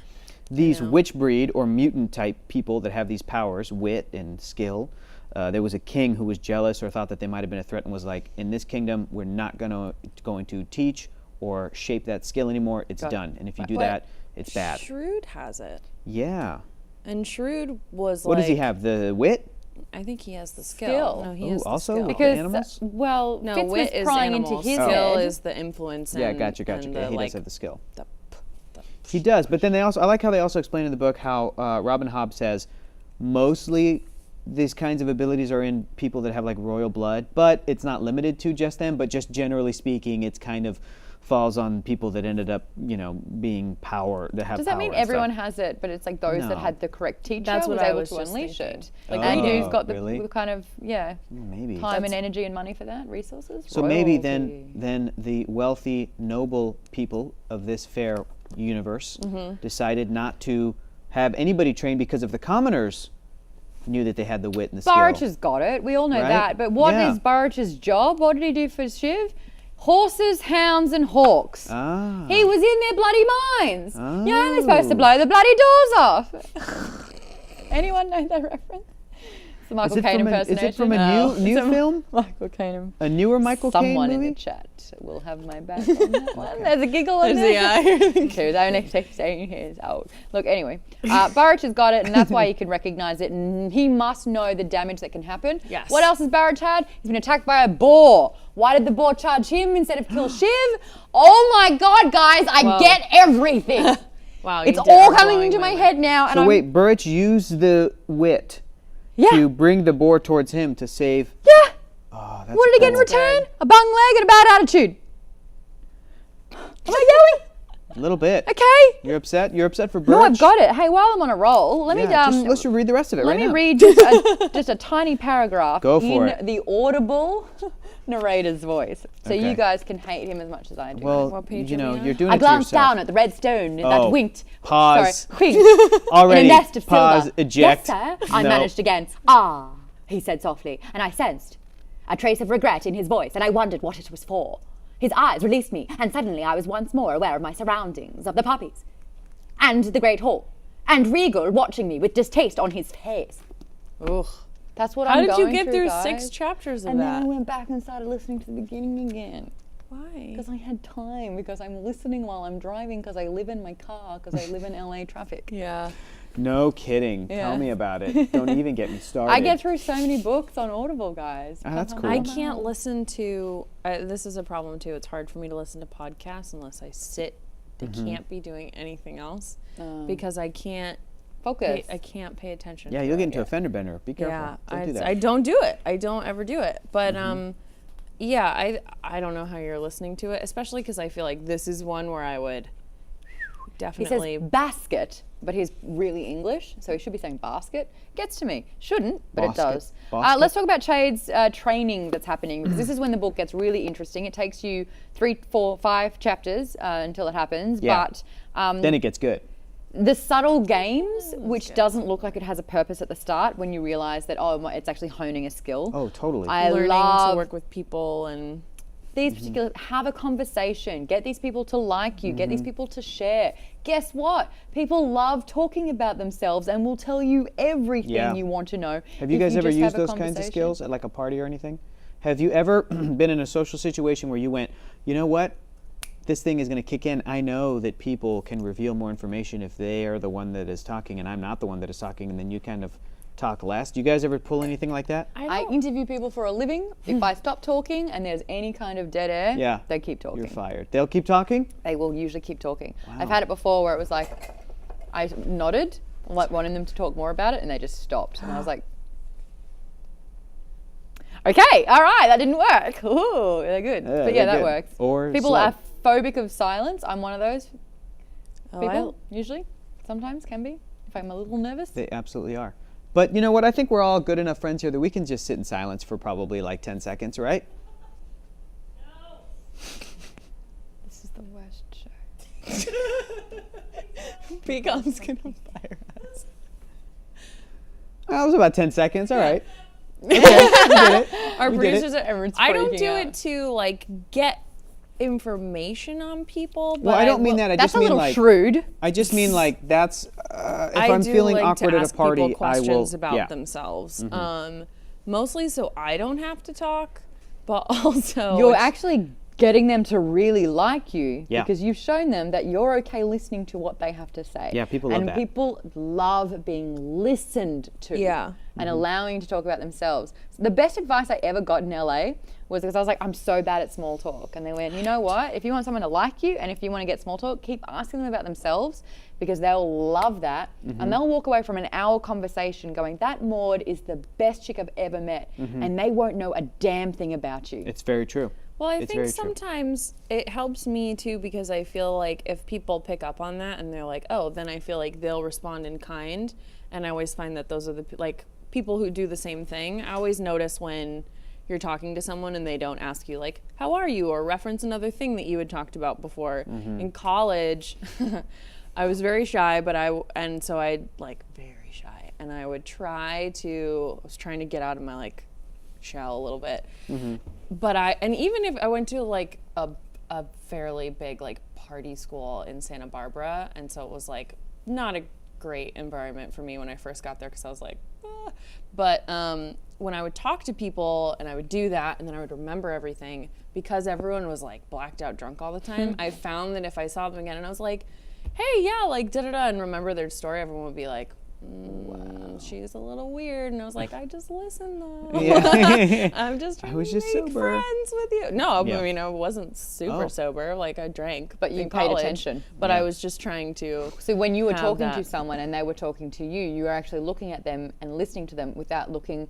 These witch breed or mutant type people that have these powers, wit and skill, there was a king who was jealous or thought that they might have been a threat and was like, in this kingdom, we're not going to teach or shape that skill anymore. It's done. And if you do that, it's bad. Shrewd has it. Yeah. And Shrewd was What does he have? The wit? I think he has the skill. No, he has the also skill. with the animals? No, Fitz wit was is prying animals. into his Skill head. is the influence. Yeah, and, gotcha. And Yeah, he does have the skill. He He does, but then they also, I like how they also explain in the book how Robin Hobb says mostly these kinds of abilities are in people that have like royal blood, but it's not limited to just them, but just generally speaking, it's kind of falls on people that ended up, being power, that have Does that power mean and everyone stuff. has it, but it's like those that had the correct teacher That's what was I able was to just unleash thinking. it? Like, And who's got really? the kind of, Maybe. time and energy and money for that, resources? So maybe then the wealthy, noble people of this fair universe decided not to have anybody trained because of the commoners knew that they had the wit and the skill. Burrich has got it. We all know Right? that. But what Yeah. is Burrich's job? What did he do for Shiv? Horses, hounds, and hawks. Ah. He was in their bloody mines. You're only supposed to blow the bloody doors off. Anyone know that reference? It's the Michael Caine impersonation. Is it from a new film? Michael Caine. A newer Michael Caine movie? Someone in the chat will have my back on that one. There's a giggle in There's there. the eye. Too. The only saying here is old. Look, anyway, Burrich has got it, and that's why he can recognise it. And he must know the damage that can happen. Yes. What else has Burrich had? He's been attacked by a boar. Why did the boar charge him instead of kill Shiv? Oh my God, guys, I get everything. Wow, It's all coming into my head now. And So wait, Burrich used the wit to bring the boar towards him to save. Yeah. Oh, that's What did he get in cool. return? A bung leg and a bad attitude. Am I yelling? A little bit. Okay. You're upset? You're upset for Birch? No, I've got it. Hey, while I'm on a roll, let me let's read the rest of it let right me now. read just a tiny paragraph Go for in it. the audible narrator's voice, so Okay. you guys can hate him as much as I do. Well, What page you are know, we on? you're doing I it to glanced yourself. down at the red stone that Oh, winked. pause. Sorry, winked Already. in a nest of Pause. silver. Eject. Yes, sir. I No. managed again. Ah, he said softly, and I sensed a trace of regret in his voice, and I wondered what it was for. His eyes released me, and suddenly I was once more aware of my surroundings, of the puppies, and the great hall, and Regal watching me with distaste on his face. Ugh. That's what How I'm did going you get through guys. 6 chapters of And that? then I went back and started listening to the beginning again. Why? Because I had time, because I'm listening while I'm driving, because I live in my car, because I live in LA traffic. Yeah. No kidding. Yeah. Tell me about it. Don't even get me started. I get through so many books on Audible, guys. Oh, that's cool. I can't listen to, this is a problem too, it's hard for me to listen to podcasts unless I sit. I can't be doing anything else because I can't Focus. I can't pay attention. Yeah, to you'll it. get into a fender bender. Be careful. Yeah, Don't do that. I don't do it. I don't ever do it. But yeah, I don't know how you're listening to it, especially because I feel like this is one where I would He definitely. says basket, but he's really English, so he should be saying basket. Gets to me. Shouldn't, but it Basket. does. Basket. Let's talk about Chade's training that's happening, because this is when the book gets really interesting. It takes you 3, 4, 5 chapters until it happens, Yeah. but Then it gets good. the subtle games, which doesn't look like it has a purpose at the start, when you realize that, oh, it's actually honing a skill. Oh, totally. I learning love to work with people and these particular, have a conversation, get these people to like you, get these people to share. Guess what? People love talking about themselves and will tell you everything Yeah. you want to know. Have you if guys ever just used have a those kinds of conversation. skills at like a party or anything? Have you ever been in a social situation where you went, you know what? This thing is going to kick in. I know that people can reveal more information if they are the one that is talking and I'm not the one that is talking, and then you kind of talk less. Do you guys ever pull anything like that? I interview people for a living. If I stop talking and there's any kind of dead air, Yeah. they keep talking. You're fired. They'll keep talking? They will usually keep talking. Wow. I've had it before where it was like, I nodded, like wanting them to talk more about it, and they just stopped. And I was like, okay, all right, that didn't work. Ooh, they're good. Yeah, But yeah, they're that good. works. Or people slow. are phobic of silence. I'm one of those Oh, people, usually. Sometimes can be, if I'm a little nervous. They absolutely are. But you know what? I think we're all good enough friends here that we can just sit in silence for probably like 10 seconds, right? This is the worst show. Beacom's gonna fire us. That was about 10 seconds. All right. Okay, we did it. Our We did it. producers are. I don't do it to like get information on people. But Well, I don't mean that. I That's just a mean little like shrewd. I just mean like that's if I I'm do feeling like awkward to at ask a party, people I will. questions about Yeah. themselves. Mostly so I don't have to talk, but also You're actually getting them to really like you Yeah. because you've shown them that you're okay listening to what they have to say. Yeah, people love and that. people love being listened to. Yeah. And allowing to talk about themselves. The best advice I ever got in LA was because I was like, I'm so bad at small talk. And they went, you know what? If you want someone to like you and if you want to get small talk, keep asking them about themselves because they'll love that. And they'll walk away from an hour conversation going, that Maud is the best chick I've ever met. And they won't know a damn thing about you. It's very true. Well, I It's think very true. sometimes it helps me too because I feel like if people pick up on that and they're like, oh, then I feel like they'll respond in kind. And I always find that those are the like people who do the same thing. I always notice when you're talking to someone and they don't ask you like, how are you? Or reference another thing that you had talked about before. In college, I was very shy, but so I'd like very shy. And I would I was trying to get out of my like shell a little bit. But even if I went to like a fairly big like party school in Santa Barbara, and so it was like not a great environment for me when I first got there because I was like, ah. But when I would talk to people and I would do that and then I would remember everything because everyone was like blacked out drunk all the time, I found that if I saw them again and I was like, hey, yeah, like da-da-da, and remember their story, everyone would be like, she's a little weird. And I was like, I just listen though. Yeah. I'm just trying was to just make sober. friends with you. No, Yeah. I mean, I wasn't super Oh. sober. Like I drank. But you in paid college, attention. But Yeah. I was just trying to. So when you were have talking to that. someone and they were talking to you, you were actually looking at them and listening to them without looking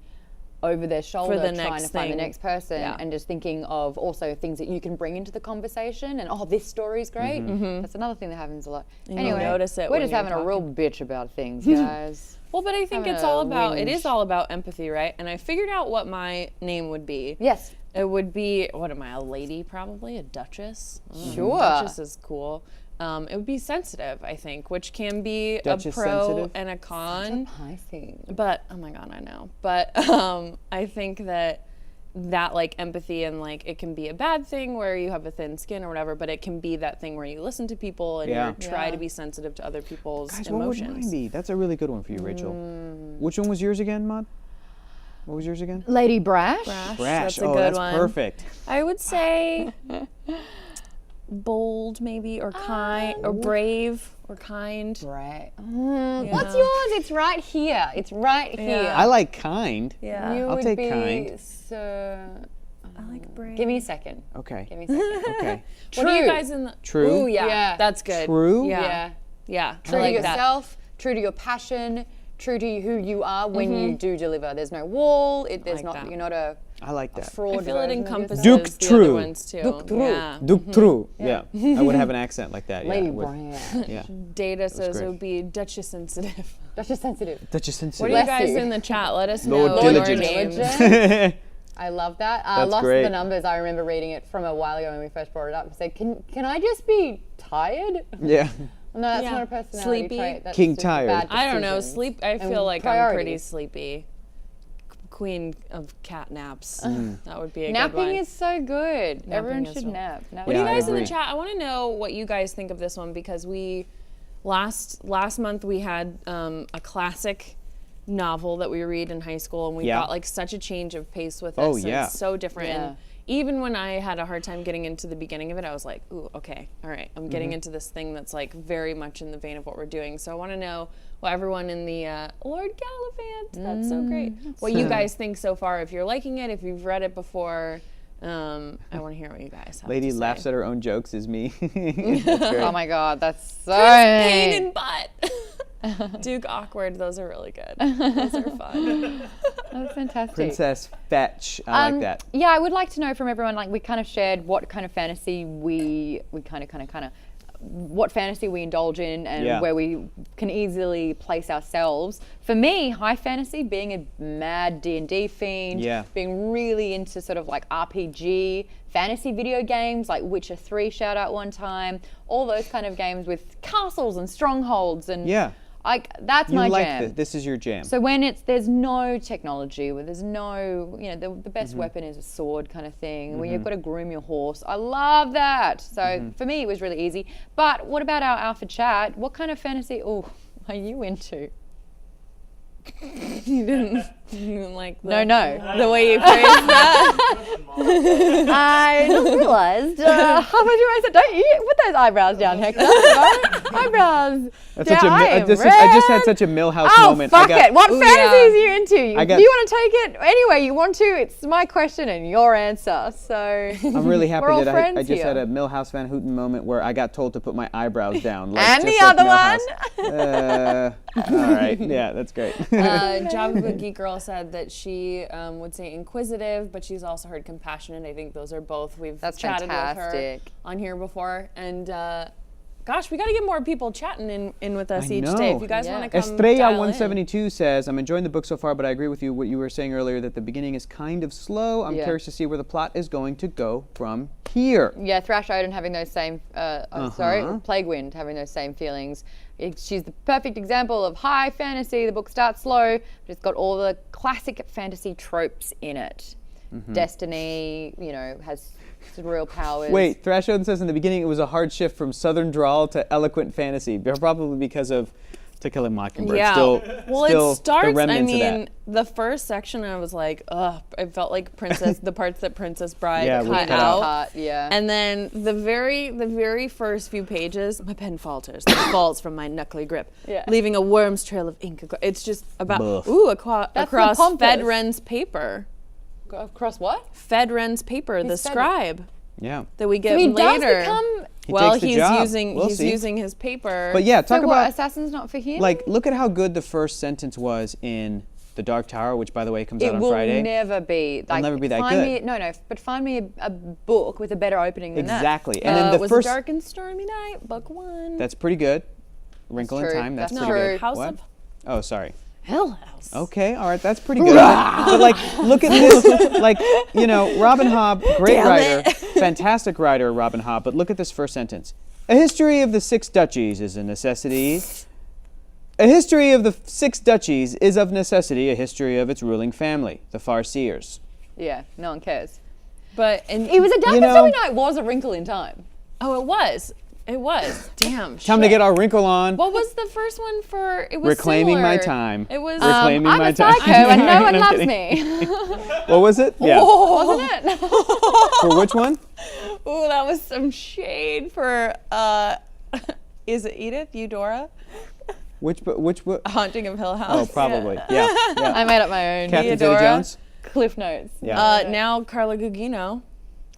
over their shoulder trying next to find the thing. next person, and just thinking of also things that you can bring into the conversation. And this story's great. That's another thing that happens a lot. Anyway, notice it we're when just you're having a real bitch about things, guys. Well, but I think Having it's a all about, it whinge. is all about empathy, right? And I figured out what my name would be. Yes. It would be, what am I, a lady probably? A duchess? Sure. Duchess is cool. It would be sensitive, I think, which can be Duchess a pro sensitive? and a con. Pisces. But, oh my God, I know. But I think that like empathy and like it can be a bad thing where you have a thin skin or whatever, but it can be that thing where you listen to people and you try to be sensitive to other people's Guys, emotions. what would mine be? That's a really good one for you, Rachel. Which one was yours again, Maud? What was yours again? Lady Brash. Brash. That's a Oh, good that's one. perfect. I would say bold maybe, or kind, or brave, or kind. Right. What's yours? It's right here. It's right here. I like kind. Yeah. You I'll would take be kind. so. I like brave. Give me a second. Okay. Give me a second. Okay. What are you guys in the... True. Ooh, yeah. Yeah. That's good. True? Yeah. Yeah. Yeah. True I like to that. yourself. True to your passion. True to who you are when you do deliver. There's no wall. There's like not. that. You're not a I like that. fraud. I feel it version of encompasses yourself. Duke the true. other ones too. Duke true. Yeah. Duke true. Yeah. I would have an accent like that. Lady Yeah. I would. Brash. Yeah. Data says great. it would be Duchess sensitive. That's just sensitive. Duchess What sensitive. are you Bless guys you. in the chat? Let us Lord know your Diligent. names. I love that. That's Lost great. the numbers. I remember reading it from a while ago when we first brought it up. It said, "Can I just be tired?" Yeah. No, that's Yeah. not a personality Sleepy? trait. That's King just tired. bad I don't know. decisions. Sleep. I and feel like I'm pretty priorities. sleepy. Queen of cat naps. That would be a good Napping one. is so good. Everyone is should so- nap. What do Yeah, you I guys in the agree. chat? I want to know what you guys think of this one, because we last month we had a classic novel that we read in high school, and we Yeah. got like such a change of pace with Oh, this. And yeah. it's so different. Yeah. And even when I had a hard time getting into the beginning of it, I was like, ooh, okay, all right, I'm getting Mm-hmm. into this thing that's like very much in the vein of what we're doing. So I want to know what everyone in the Lord Gallivant, that's so great, what you guys think so far. If you're liking it, if you've read it before, I want to hear what you guys have Lady to laughs say. at her own jokes is me. That's great. Oh my God, that's so. Pain in butt. Duke awkward. Those are really good. Those are fun. That's fantastic. Princess Fetch. I like that. Yeah, I would like to know from everyone. Like, we kind of shared what kind of fantasy we kind of what fantasy we indulge in, and Yeah. where we can easily place ourselves. For me, high fantasy, being a mad D&D fiend, Yeah. being really into sort of like RPG, fantasy video games like Witcher 3, shout out one time, all those kind of games with castles and strongholds, and Yeah. that's You my like jam. this is your jam. So when there's no technology, where there's no, the best weapon is a sword kind of thing, when you've got to groom your horse, I love that. So for me, it was really easy. But what about our alpha chat? What kind of fantasy are you into? You didn't like the, No. the way you phrased that. I just realised how much I said, don't you put those eyebrows down, Hector. Eyebrows. That's down. such a, I I am just had red. such a Millhouse Oh, moment. fuck it. What Ooh, fantasies yeah. are you into? I got- Do you want to take it? Anyway, you want to. It's my question and your answer. So I'm really happy we're all that friends I just here. had a Millhouse Van Houten moment where I got told to put my eyebrows down. Like, And just the like other Millhouse. All right. Yeah, that's great. Java Geek Girl said that she would say inquisitive, but she's also heard compassionate. I think those are both. We've That's chatted with her fantastic. on here before. And gosh, we got to get more people chatting in with us I each know. day. If you guys Yeah. want to come Estrella dial in. 172 says, I'm enjoying the book so far, but I agree with you what you were saying earlier that the beginning is kind of slow. I'm Yeah. curious to see where the plot is going to go from here. Yeah, Thrash Odin having those same, Plague Wind having those same feelings. She's the perfect example of high fantasy. The book starts slow, but it's got all the classic fantasy tropes in it. Destiny, has some real powers. Wait, Thrash Odin says in the beginning it was a hard shift from southern drawl to eloquent fantasy, probably because of To Kill a Mockingbird. Yeah. Still, Well, still it starts. the I remnants of mean, that. the first section, I was like, ugh. I felt like the parts that Princess Bride Yeah, we cut cut out. Part, yeah. And then the very first few pages, my pen falters, it falls from my knuckly grip, Yeah. leaving a worm's trail of ink. It's just about Boof. across pompous. Fedren's paper. Across what? Fedren's paper, the Fed- scribe Yeah. that we get So he later. does become. well, takes the he's job. using We'll he's see. using his paper. But yeah, So talk what? about Assassin's not for him. like look at how good the first sentence was in The Dark Tower, which by the way comes out on It Friday. will never be. Like, never be that find good. But find me a book with a better opening than that. Exactly. And then the was first. a Dark and Stormy Night, book 1. That's pretty good. Wrinkle in true. Time. That's That's pretty true. good. House What? of Oh, sorry. Hell House. Okay, all right, that's pretty good. But like, look at this. Like, you know, Robin Hobb, great writer, fantastic writer, Robin Hobb. But look at this first sentence. A history of the 6 duchies is a necessity. A history of the 6 duchies is of necessity a history of its ruling family, the Farseers. Yeah, no one cares. But and It was a Dark You and know- Stormy Night was a Wrinkle in Time. oh, it was. It was. Damn. Time to get our wrinkle on. What was the first one for? It was Reclaiming my similar. time. It was. Reclaiming I'm my a time. psycho and no one I'm loves kidding. me. What was it? Yeah. Wasn't it? For which one? Ooh, that was some shade for. Is it Edith Eudora? Which book? Haunting of Hill Oh, House. probably. Yeah. Yeah. I made up my own. Captain Theodora. Zeta-Jones. Cliff Notes. Yeah. Now Carla Gugino.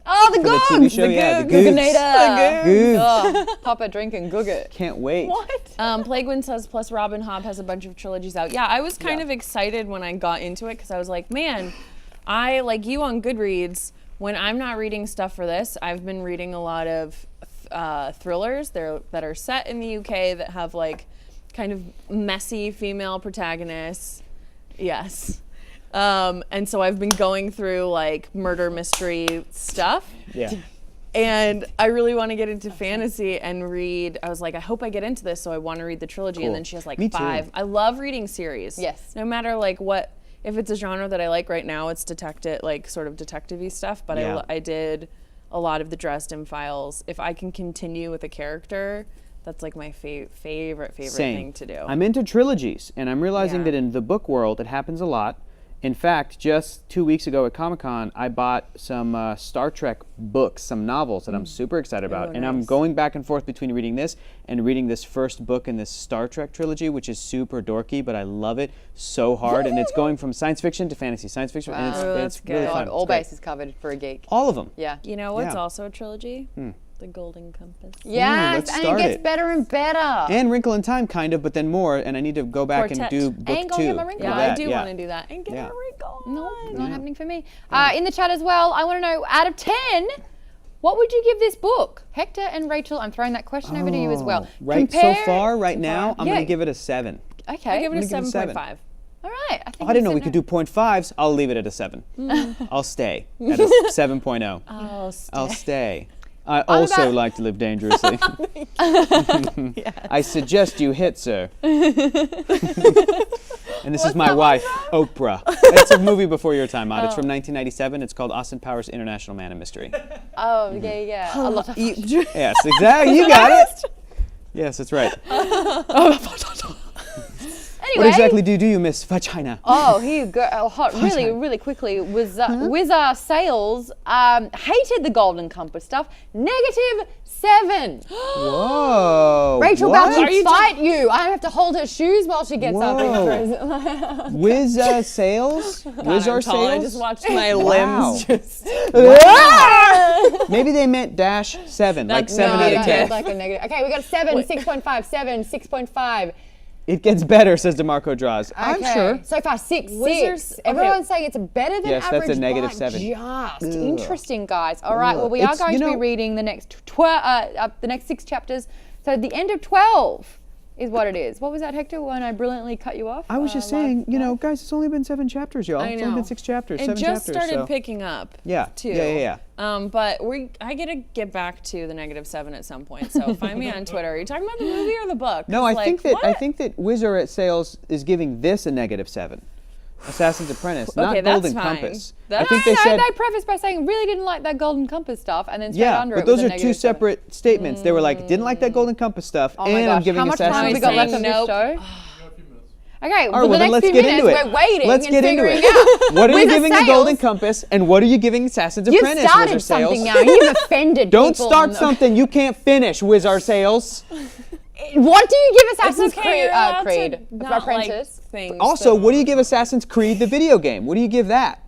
Oh, the For the Googs! TV show, yeah, the Googs. Googanator. Googs. Oh, Papa drinking Googet. Can't wait. What? Plague Wind Says plus Robin Hobb has a bunch of trilogies out. Yeah, I was kind of excited when I got into it because I was like, man, I, like you on Goodreads, when I'm not reading stuff for this, I've been reading a lot of thrillers that are set in the UK that have like kind of messy female protagonists. Yes. And so I've been going through like murder mystery stuff. Yeah. And I really want to get into fantasy and read. I was like, I hope I get into this, so I want to read the trilogy. Cool. And then she has like Me too. 5. I love reading series. Yes. No matter like what, if it's a genre that I like right now, it's like sort of detective-y stuff. But Yeah. I did a lot of the Dresden Files. If I can continue with a character, that's like my favorite Same. thing to do. I'm into trilogies, and I'm realizing Yeah. that in the book world, it happens a lot. In fact, just 2 weeks ago at Comic-Con, I bought some Star Trek books, some novels that I'm super excited about. And I'm nice. going back and forth between reading this and reading this first book in this Star Trek trilogy, which is super dorky, but I love it so hard. And it's going from science fiction to fantasy, science fiction, and Oh, it's that's really good. fun. All It's great. bases covered for a geek. All of them. Yeah. You know what's Yeah. also a trilogy? The Golden Compass. Yes, let's and start it gets it. better and better. And Wrinkle in Time, kind of, but then more. And I need to go back Quartet. and do book Ain't gonna 2. get my wrinkle for on. Yeah, I that, do yeah. want to do that. And get Yeah. a wrinkle. No, not happening for me. In the chat as well, I want to know, out of 10, what would you give this book? Hector and Rachel, I'm throwing that question over to you as well. Right so far, right now, I'm Yeah. going to give it a 7. Okay. I give it a I'm gonna give it a 7.5. All right. I, think Oh, I didn't know we said could do 0.5s. I'll leave it at a 7. I'll stay at a 7.0. Oh, I'll stay. I also about- like to live dangerously. I suggest you hit, sir. And this is my wife, Oprah. It's a movie before your time out. It's from 1997. It's called Austin Powers International Man of Mystery. Oh, yeah. A lot of Yes, exactly. You got it. Yes, that's right. Anyway. What exactly do you miss vagina? Oh, here you go. Oh, hot. Really quickly. Was Wizard Sales hated the Golden Compass stuff. -7. Whoa. Rachel what? about to fight you. I have to hold her shoes while she gets up Whoa. and throws. Wiz sales? Wiz our I'm tall. I sales? just watched my Wow. limbs just. Maybe they meant -7, like That's 7 out of 10. Like a negative. Okay, we got 7, 6.5, 7, 6.5. It gets better, says DeMarco Draws. I'm Okay. sure. So far, 6. Wizards- okay. Everyone's saying it's better than Yes, that's a average. negative but 7. Just interesting, guys. All right. Well, we are It's- going you to be know- reading the next the next 6 chapters. So the end of 12 is what it is. What was that, Hector? When I brilliantly cut you off? I was just saying, guys, it's only been 7 chapters, y'all. I It's only know. been 6 chapters, It 7 just chapters. started so. picking up. Yeah. Too. Yeah. But I gotta get back to the -7 at some point. So find me on Twitter. Are you talking about the movie or the book? No, I It's think like, that what? Wizard at Sales is giving this a -7. Assassin's Apprentice, not Okay, that's Golden fine. Compass. That's- I think they said they prefaced by saying really didn't like that Golden Compass stuff, and then straight yeah, under but it was those a are two -7. separate statements. They were like, didn't like that Golden Compass stuff, Oh my and I'm gosh, giving how much time have we Assassin's got left Apprentice. on this Nope. show? Okay, All right, well, the well then next let's few get minutes into it. we're waiting Let's and get into figuring it. out. What are you Wizard giving the Sales? Golden Compass, and what are you giving Assassin's You've Apprentice? started Wizard Sales? something now. You've offended Don't people. start something you can't finish, Wizard Sales. What do you give Assassin's It's okay, you're allowed to Creed? not Apprentice? like things Also, that- what do you give Assassin's Creed, the video game? What do you give that?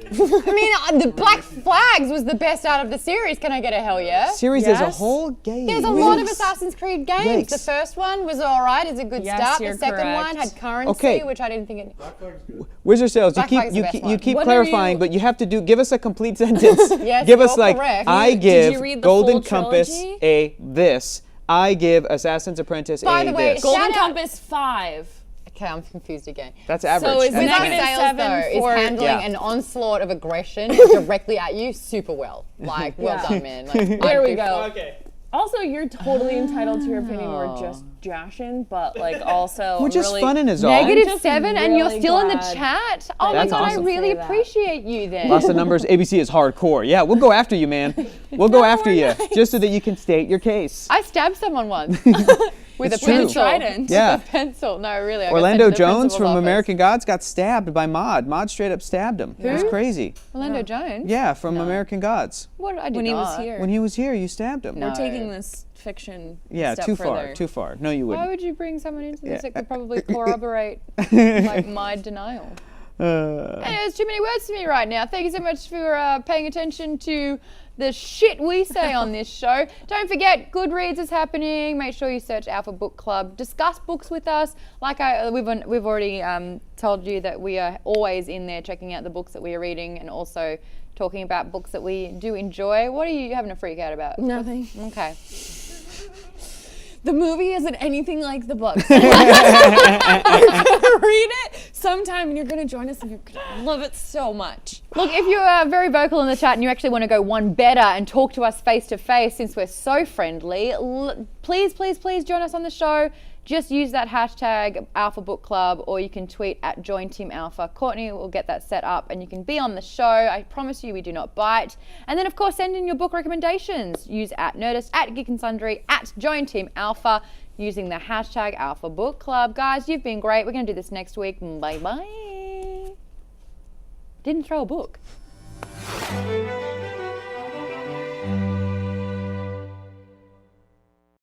I mean, the Black Flags was the best out of the series. Can I get a hell yeah? Series as a whole? Yay. There's a lot of Assassin's Creed games. Yikes. The first one was all right. It's a good start. The second one had currency, which I didn't think it... Black Flag's good. Wizard Sales, Black Flag's the best you one. keep What are clarifying, you- but you have to give us a complete sentence. Yes, give us you're like, correct. I Did give you read the Golden full Compass trilogy? a this. I give Assassin's Apprentice By a the way, this. Shout Golden out- Compass 5. Okay, I'm confused again. That's average. So is That's negative fine. Sales, 7 though, is for- handling Yeah. an onslaught of aggression directly at you super well. Like, well Yeah. done, man. Like, There I'd we be- go. Okay. Also, you're totally entitled to your opinion. We're just joshing, but like also We're just really, funning is all. Negative just 7 and you're really still in the glad chat? Oh my That's god, awesome. I really Say that. appreciate you then. Lots of numbers. ABC is hardcore. Yeah, we'll go after you, man. We'll go after you just so that you can state your case. I stabbed someone once with It's a true. pencil. Trident. Yeah. With a pencil. No, really. I got Orlando sent to the Jones principal's from office. American Gods got stabbed by Maude. Maude straight up stabbed him. It was crazy. Orlando Jones? Yeah, from American Gods. What? I did when he was not. here. When he was here, you stabbed him. No. We're taking this fiction Yeah, step too further. far. Too far. No, you Why wouldn't. would you bring someone into this Yeah. that could probably corroborate like my denial? Uh, Hey, there's too many words for me right now. Thank you so much for paying attention to the shit we say on this show. Don't forget, Goodreads is happening. Make sure you search Alpha Book Club. Discuss books with us. Like we've already told you that we are always in there checking out the books that we are reading and also talking about books that we do enjoy. What are you having a freak out about? Nothing. Okay. The movie isn't anything like the book. You're gonna read it sometime and you're gonna join us and you're gonna love it so much. Look, if you are very vocal in the chat and you actually want to go one better and talk to us face to face, since we're so friendly, please, please, please join us on the show. Just use that hashtag Alpha Book Club, or you can tweet at Join Team Alpha. Courtney will get that set up and you can be on the show. I promise you we do not bite. And then, of course, send in your book recommendations. Use at Nerdist, at Geek and Sundry, at Join Team Alpha, using the hashtag Alpha Book Club. Guys, you've been great. We're going to do this next week. Bye-bye. Didn't throw a book.